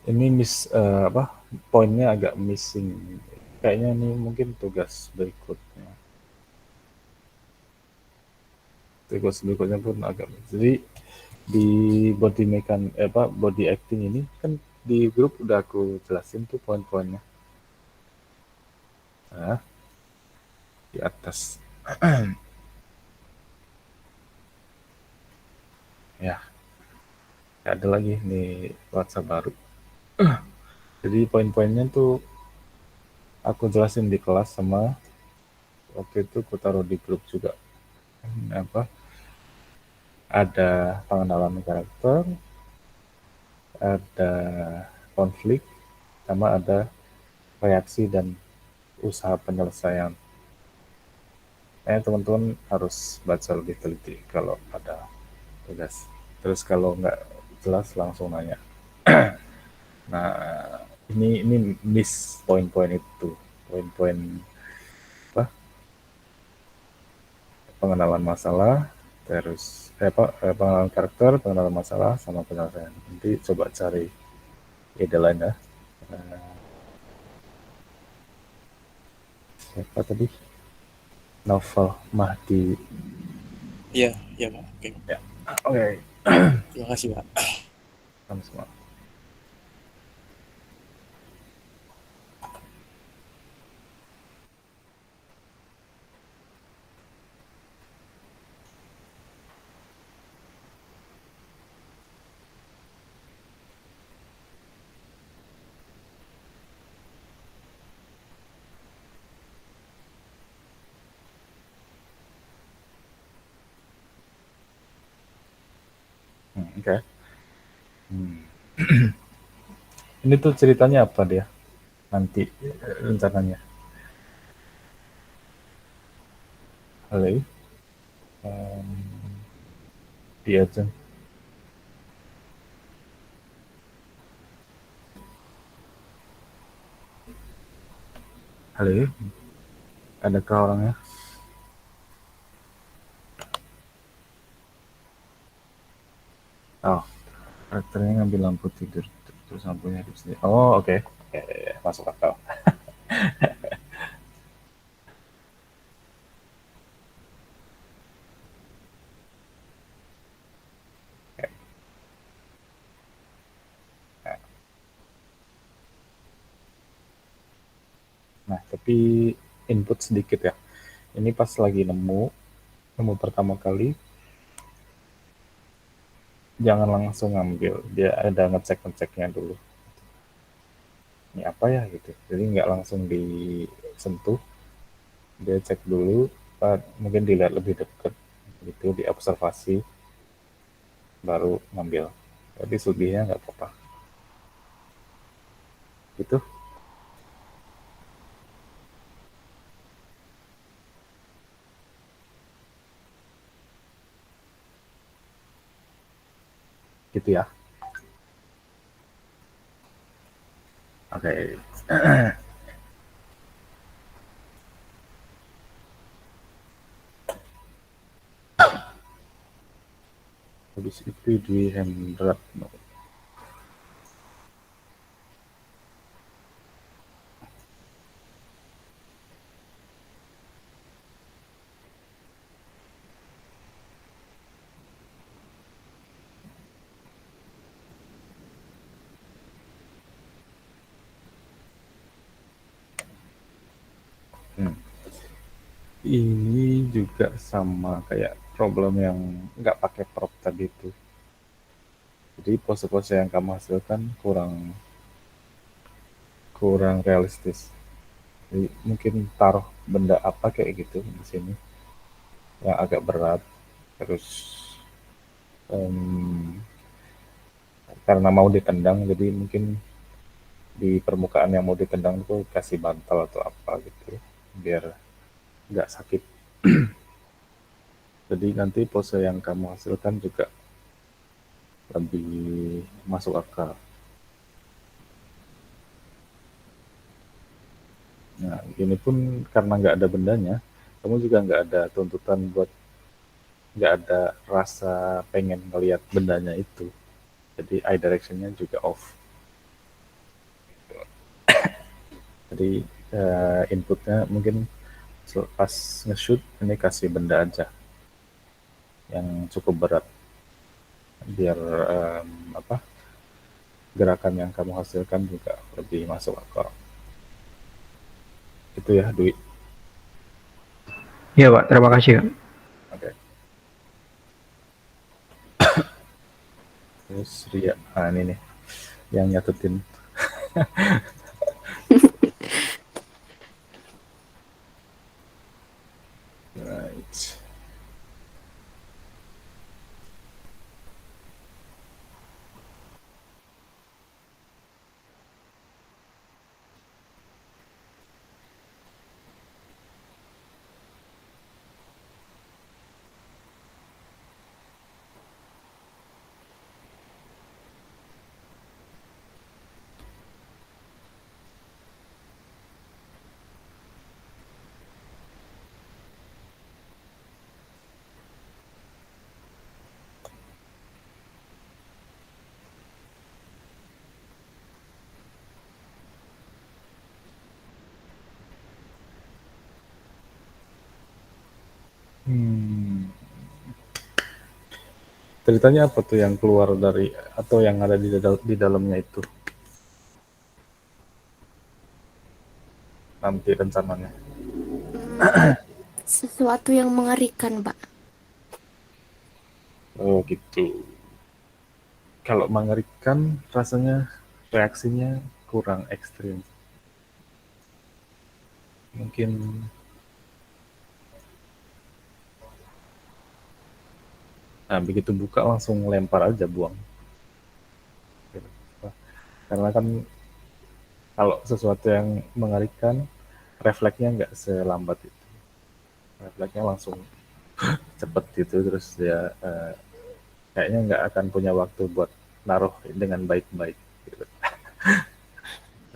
Ini poinnya agak missing. Kayaknya ini mungkin tugas berikutnya. Tugas berikutnya pun agak miss. Jadi di body acting ini kan di grup udah aku jelasin tuh poin-poinnya. Nah, di atas. Ya, ada lagi nih WhatsApp baru. Jadi poin-poinnya tuh aku jelasin di kelas sama waktu itu aku taruh di grup juga. Ada pengenalan karakter, ada konflik, sama ada reaksi dan usaha penyelesaian. Teman-teman harus baca lebih teliti kalau ada tugas. Terus kalau nggak jelas langsung nanya. Nah, ini miss poin-poin itu, poin-poin pengenalan masalah, terus pengenalan karakter, pengenalan masalah, sama penyelesaian. Nanti coba cari ide lain ya. Siapa tadi? Novel Mahdi. Iya, Pak. Oke. Ya, oke. Terima kasih, Pak. Sama-sama. Oke. Ini tuh ceritanya apa dia? Nanti rencananya. Halo? Dia aja. Halo? Adakah orangnya? Oh, karakternya ngambil lampu tidur terus lampunya di sini. Oh, oke. Masuk akal. Nah, tapi input sedikit ya. Ini pas lagi nemu pertama kali, jangan langsung ngambil. Dia ada ngecek-ngeceknya dulu. Ini apa ya gitu. Jadi nggak langsung disentuh. Dia cek dulu, mungkin dilihat lebih dekat, gitu, diobservasi, baru ngambil. Tapi selebihnya nggak apa-apa. Gitu. Gitu ya. Oke. Habis itu di Hendra. Ini juga sama kayak problem yang nggak pakai prop tadi itu. Jadi pose-pose yang kamu hasilkan kurang realistis. Jadi mungkin taruh benda apa kayak gitu di sini yang agak berat, terus karena mau ditendang, jadi mungkin di permukaan yang mau ditendang itu kasih bantal atau apa gitu, biar nggak sakit. Jadi nanti pose yang kamu hasilkan juga lebih masuk akal. Nah, ini pun karena nggak ada bendanya, kamu juga nggak ada tuntutan buat, nggak ada rasa pengen ngelihat bendanya itu. jadi eye directionnya juga off. Jadi inputnya mungkin pas nge-shoot ini kasih benda aja yang cukup berat biar gerakan yang kamu hasilkan juga lebih masuk akal. Itu ya, Dwi. Iya Pak, terima kasih Pak. Oke. Terus Ria, ini nih yang nyatetin. Right. Ceritanya apa tuh yang keluar dari atau yang ada di dalamnya itu? Nanti rencananya. Sesuatu yang mengerikan, Pak. Oh gitu. Kalau mengerikan rasanya reaksinya kurang ekstrim. Mungkin begitu buka langsung lempar aja, buang. Karena kan kalau sesuatu yang mengerikan refleksnya nggak selambat itu. Refleksnya langsung cepet gitu, terus dia kayaknya nggak akan punya waktu buat naruh dengan baik-baik gitu.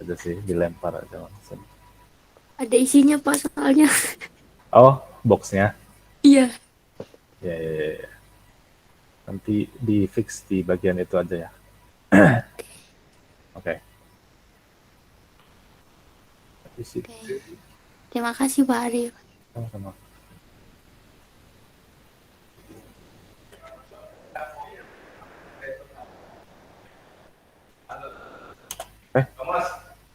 Aja sih, dilempar aja langsung. Ada isinya, Pak, soalnya. Oh, boxnya? Iya. Ya. Nanti di fix di bagian itu aja ya. Oke. Terima kasih, Pak Arif. Sama-sama. Mas,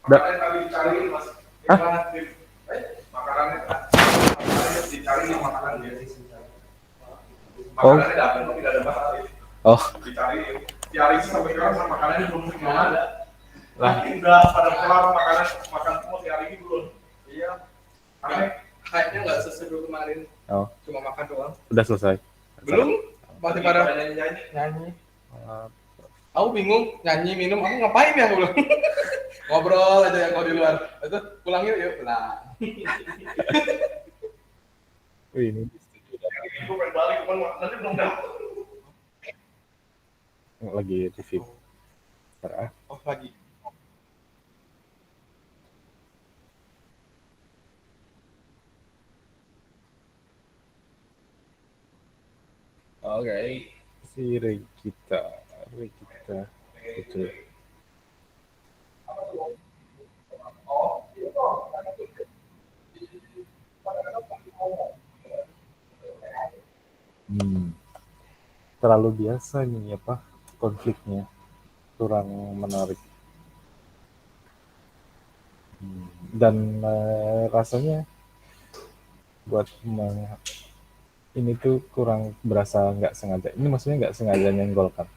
Udah. makanannya tadi dicariin, Mas. Hah? Makanannya dicari makanan dia. Oh. Makanannya dapat tapi tidak ada masalah. Oh, Dicari sampai sekarang sama makanannya belum ada. Lah, ini udah pada kelar makan semua di hari ini belum. Iya. Kayaknya nggak seseru kemarin. Oh. Cuma makan doang. Udah selesai. Belum. Masih pada nyanyi. Aku bingung nyanyi minum. Aku ngapain ya belum? Ngobrol aja yang kau di luar. Itu pulang yuk pulang. Wih, ini Gue pengen balik cuman nanti belum dapet. lagi review. Oh lagi. Oke. Si Regita itu. Terlalu biasa nih apa konfliknya, kurang menarik. Dan rasanya buat ini tuh kurang berasa nggak sengaja. Ini maksudnya nggak sengaja nyenggol kan?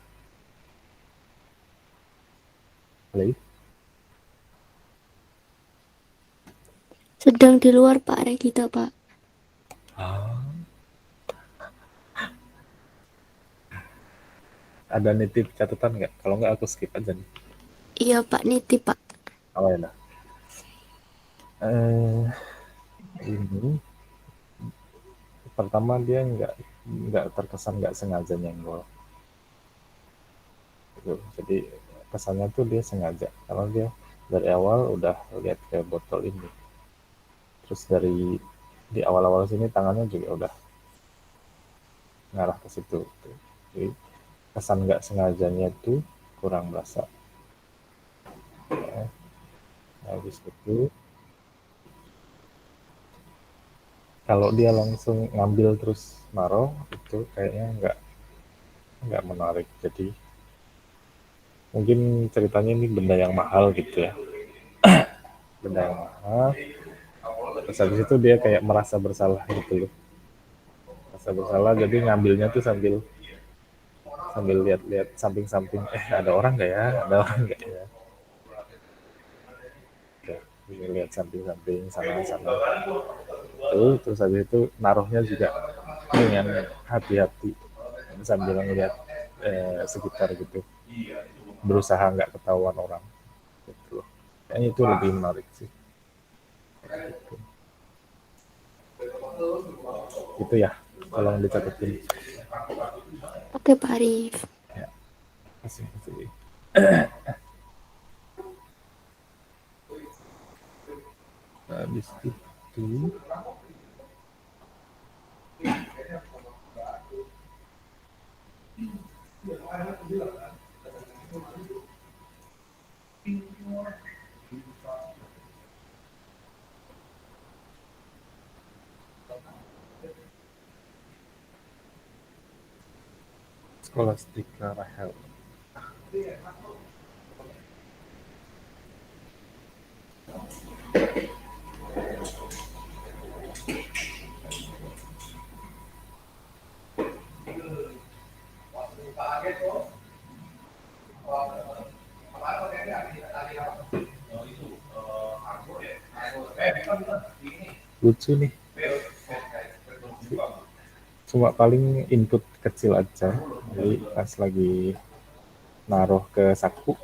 Play? Sedang di luar, Pak Regita, Pak. Ada nitip catatan nggak? Kalau nggak aku skip aja nih. Iya, Pak, nitip, Pak. Oh ya lah. Ini pertama dia nggak terkesan nggak sengaja nyenggol. Gitu. Jadi kesannya tuh dia sengaja karena dia dari awal udah lihat ke botol ini. Terus di awal-awal sini tangannya juga udah ngarah ke situ. Jadi kesan nggak sengajanya tuh kurang berasa. Habis itu kalau dia langsung ngambil terus naruh itu kayaknya nggak menarik. Jadi mungkin ceritanya ini benda yang mahal gitu ya, benda yang mahal. Terus habis itu dia kayak merasa bersalah gitu loh, merasa bersalah, jadi ngambilnya tuh sambil lihat-lihat samping-samping, ada orang nggak ya, ada orang nggak ya. Oke, lihat samping-samping sana-sana. Terus habis itu naruhnya juga dengan hati-hati sambil ngeliat sekitar gitu, berusaha nggak ketahuan orang gitu loh. Kayaknya itu lebih menarik sih. Gitu ya, tolong dicatetin. Oke Pak Arif. Ya, kasih. Habis itu Scholastica Rahel. Lucu nih, cuma paling input kecil aja. Jadi pas lagi naruh ke saku,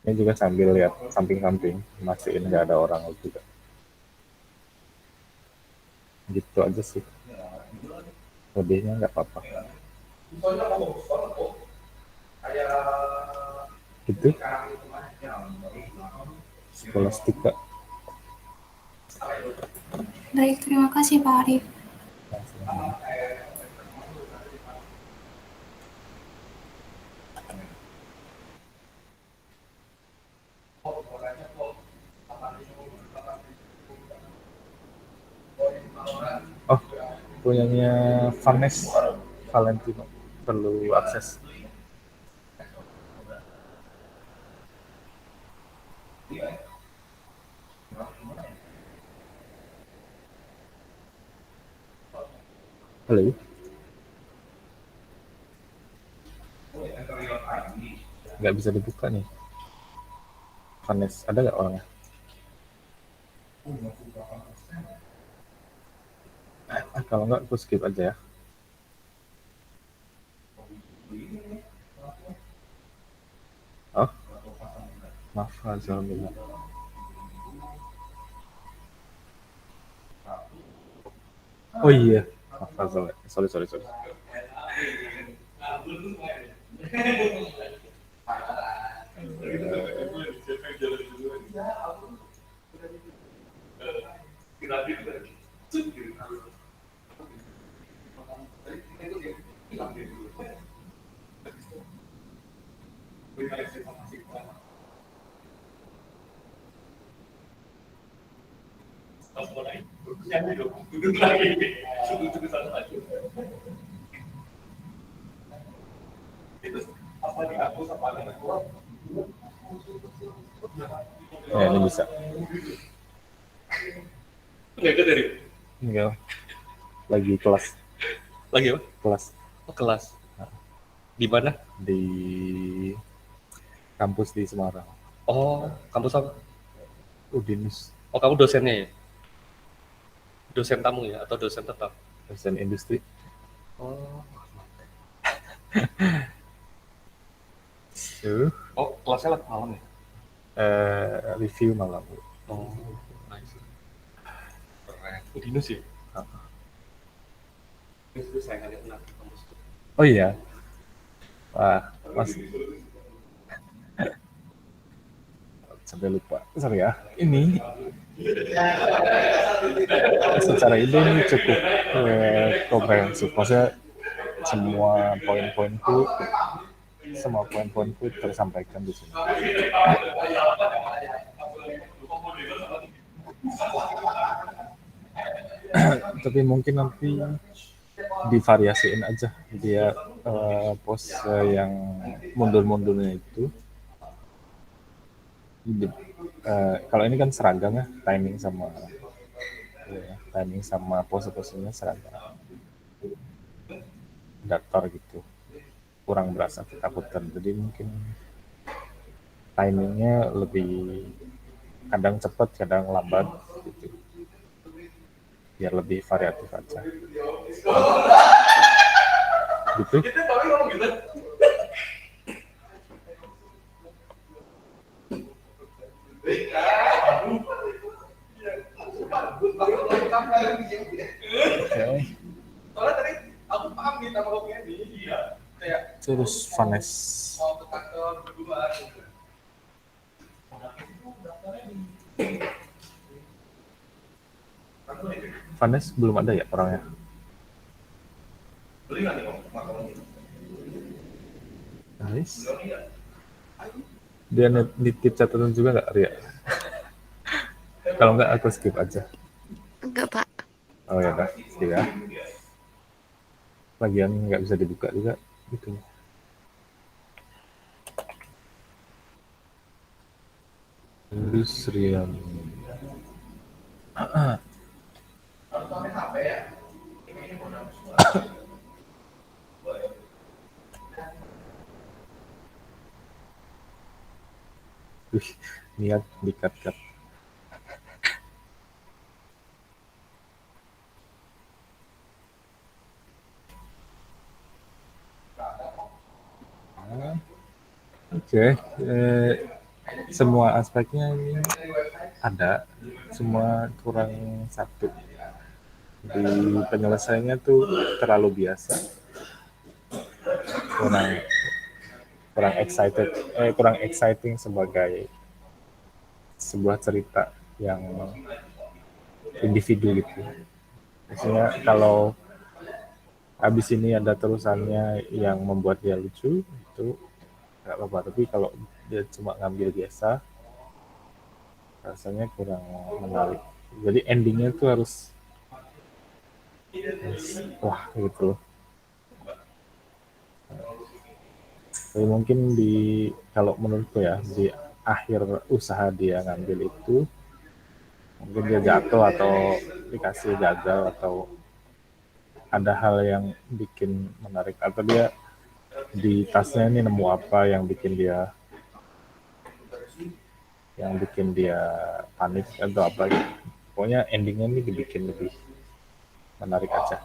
ini juga sambil lihat samping-samping, mastiin nggak ada orang juga. Gitu aja sih, lebihnya nggak apa-apa. Gitu. Scholastica. Baik, terima kasih Pak Arif. Oh, punyanya Vanes Valentino, perlu akses. Halo. Nggak bisa dibuka nih. Vanes, ada nggak orangnya? Kalau nggak, aku skip aja ya. Oh, maaf, alhamdulillah. Oh iya, maaf, sorry. Ya, ini bisa. Enggak. Lagi kelas. Lagi apa? Kelas. Oh, kelas. Di mana? Di kampus di Semarang. Oh, kampus apa? Udinus. Oh, kamu dosennya ya? Dosen tamu ya? Atau dosen tetap? Dosen industri. Oh. Oh, kelasnya malam ya? Review malam. Oh, nice. Keren. Udinus ya? Itu sayangannya benar kampus. Oh iya. Wah, Mas. Sampai lupa. Sorry ya. Ini secara ide ini cukup komprehensif. Maksudnya semua poin-poin itu semua poin-poinku tersampaikan di sini. Tapi mungkin nanti divariasiin aja dia pose yang mundur-mundurnya itu. Kalau ini kan seragam ya, timing sama pose-posenya seragam, datar gitu, kurang berasa ketakutan. Jadi mungkin timingnya lebih kadang cepat, kadang lambat gitu, biar lebih variatif aja. Gitu. Okay. Soalnya tadi aku paham nih sama kopinya nih. Iya. Kayak Terus Vanes. mau ke kantor berdua. Vanes belum ada ya orangnya? Beli nggak nih makanannya? Nice. Dia nitip catatan juga nggak, Ria? Kalau nggak aku skip aja. Enggak, Pak. Oh ya udah, skip ya. Lagian nggak bisa dibuka juga gitu. Terus Rian. Wih, niat dikat-kat. Oke, semua aspeknya ini ada, semua kurang satu. Di penyelesaiannya tuh terlalu biasa, kurang exciting sebagai sebuah cerita yang individu gitu. Maksudnya kalau habis ini ada terusannya yang membuat dia lucu, itu nggak apa-apa. Tapi kalau dia cuma ngambil biasa, rasanya kurang menarik. Jadi endingnya tuh harus wah gitu. Tapi mungkin kalau menurutku ya, di akhir usaha dia ngambil itu, mungkin dia jatuh atau dikasih gagal atau ada hal yang bikin menarik, atau dia di tasnya ini nemu apa yang bikin dia panik atau apa gitu. Pokoknya endingnya ini dibikin lebih menarik aja.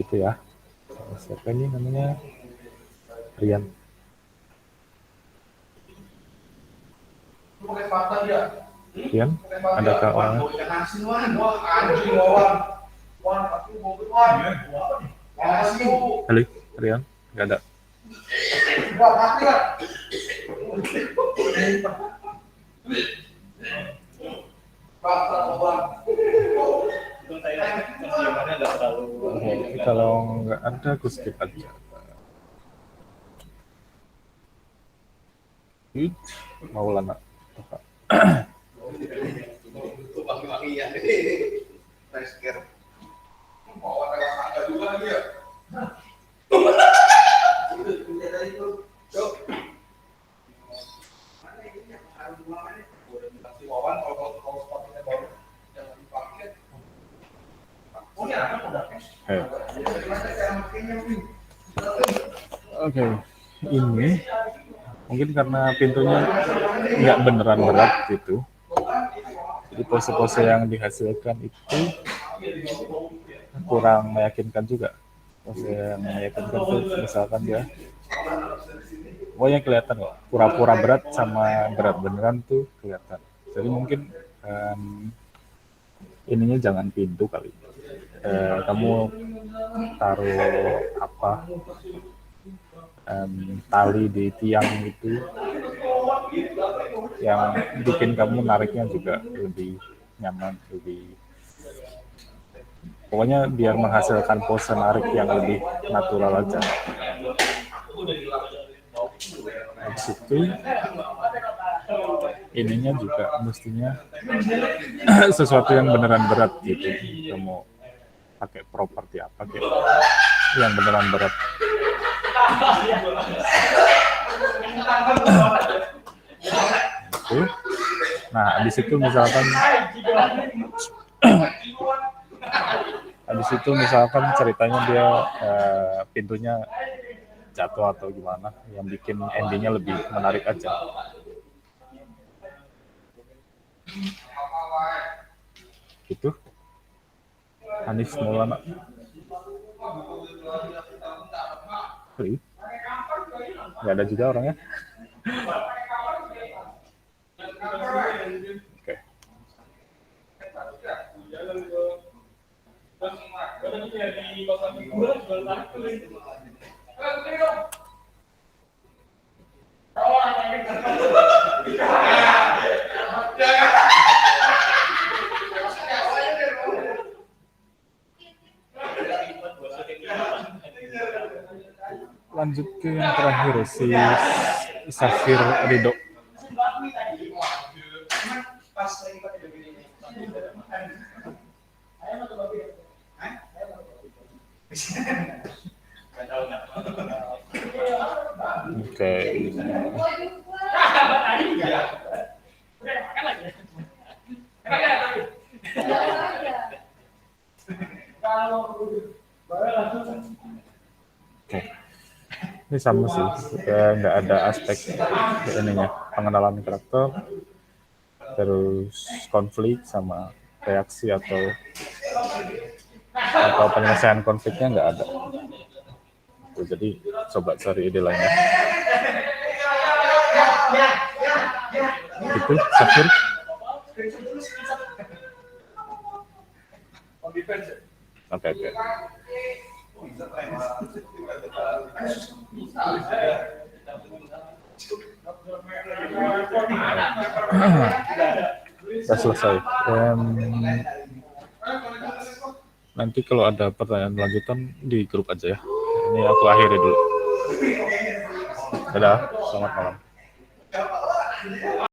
Gitu ya. Siapa ini namanya? Rian. Rian, adakah orangnya? Halo, Rian, nggak ada. Oke, kalau nggak ada, aku skip aja. Maulana. Oke, ini mungkin karena pintunya nggak beneran berat gitu, jadi pose-pose yang dihasilkan itu kurang meyakinkan juga. Pose yang meyakinkan tuh misalkan dia, pokoknya kelihatan kok, pura-pura berat sama berat beneran tuh kelihatan. Jadi mungkin ininya jangan pintu kali. Kamu taruh apa, tali di tiang gitu yang bikin kamu nariknya juga lebih nyaman, lebih Pokoknya biar menghasilkan pose narik yang lebih natural aja. Habis itu ininya juga mestinya sesuatu yang beneran berat gitu. Kita mau pakai properti apa gitu yang beneran berat. Gitu. Nah, habis itu misalkan ceritanya dia pintunya jatuh atau gimana, yang bikin endingnya lebih menarik aja. Gitu. Hanif Maulana. Nggak ada juga orangnya. Oke. Lanjut ke yang terakhir, si Safir Ridho. Oke. Oke. Ini sama sih, ya nggak ada aspek ininya, pengenalan karakter, terus konflik sama reaksi atau penyelesaian konfliknya nggak ada. Tuh, jadi coba cari ide lainnya. Itu Safir. Oke. Sudah selesai. Nanti kalau ada pertanyaan lanjutan di grup aja ya. Ini aku akhiri dulu. Dadah, selamat malam.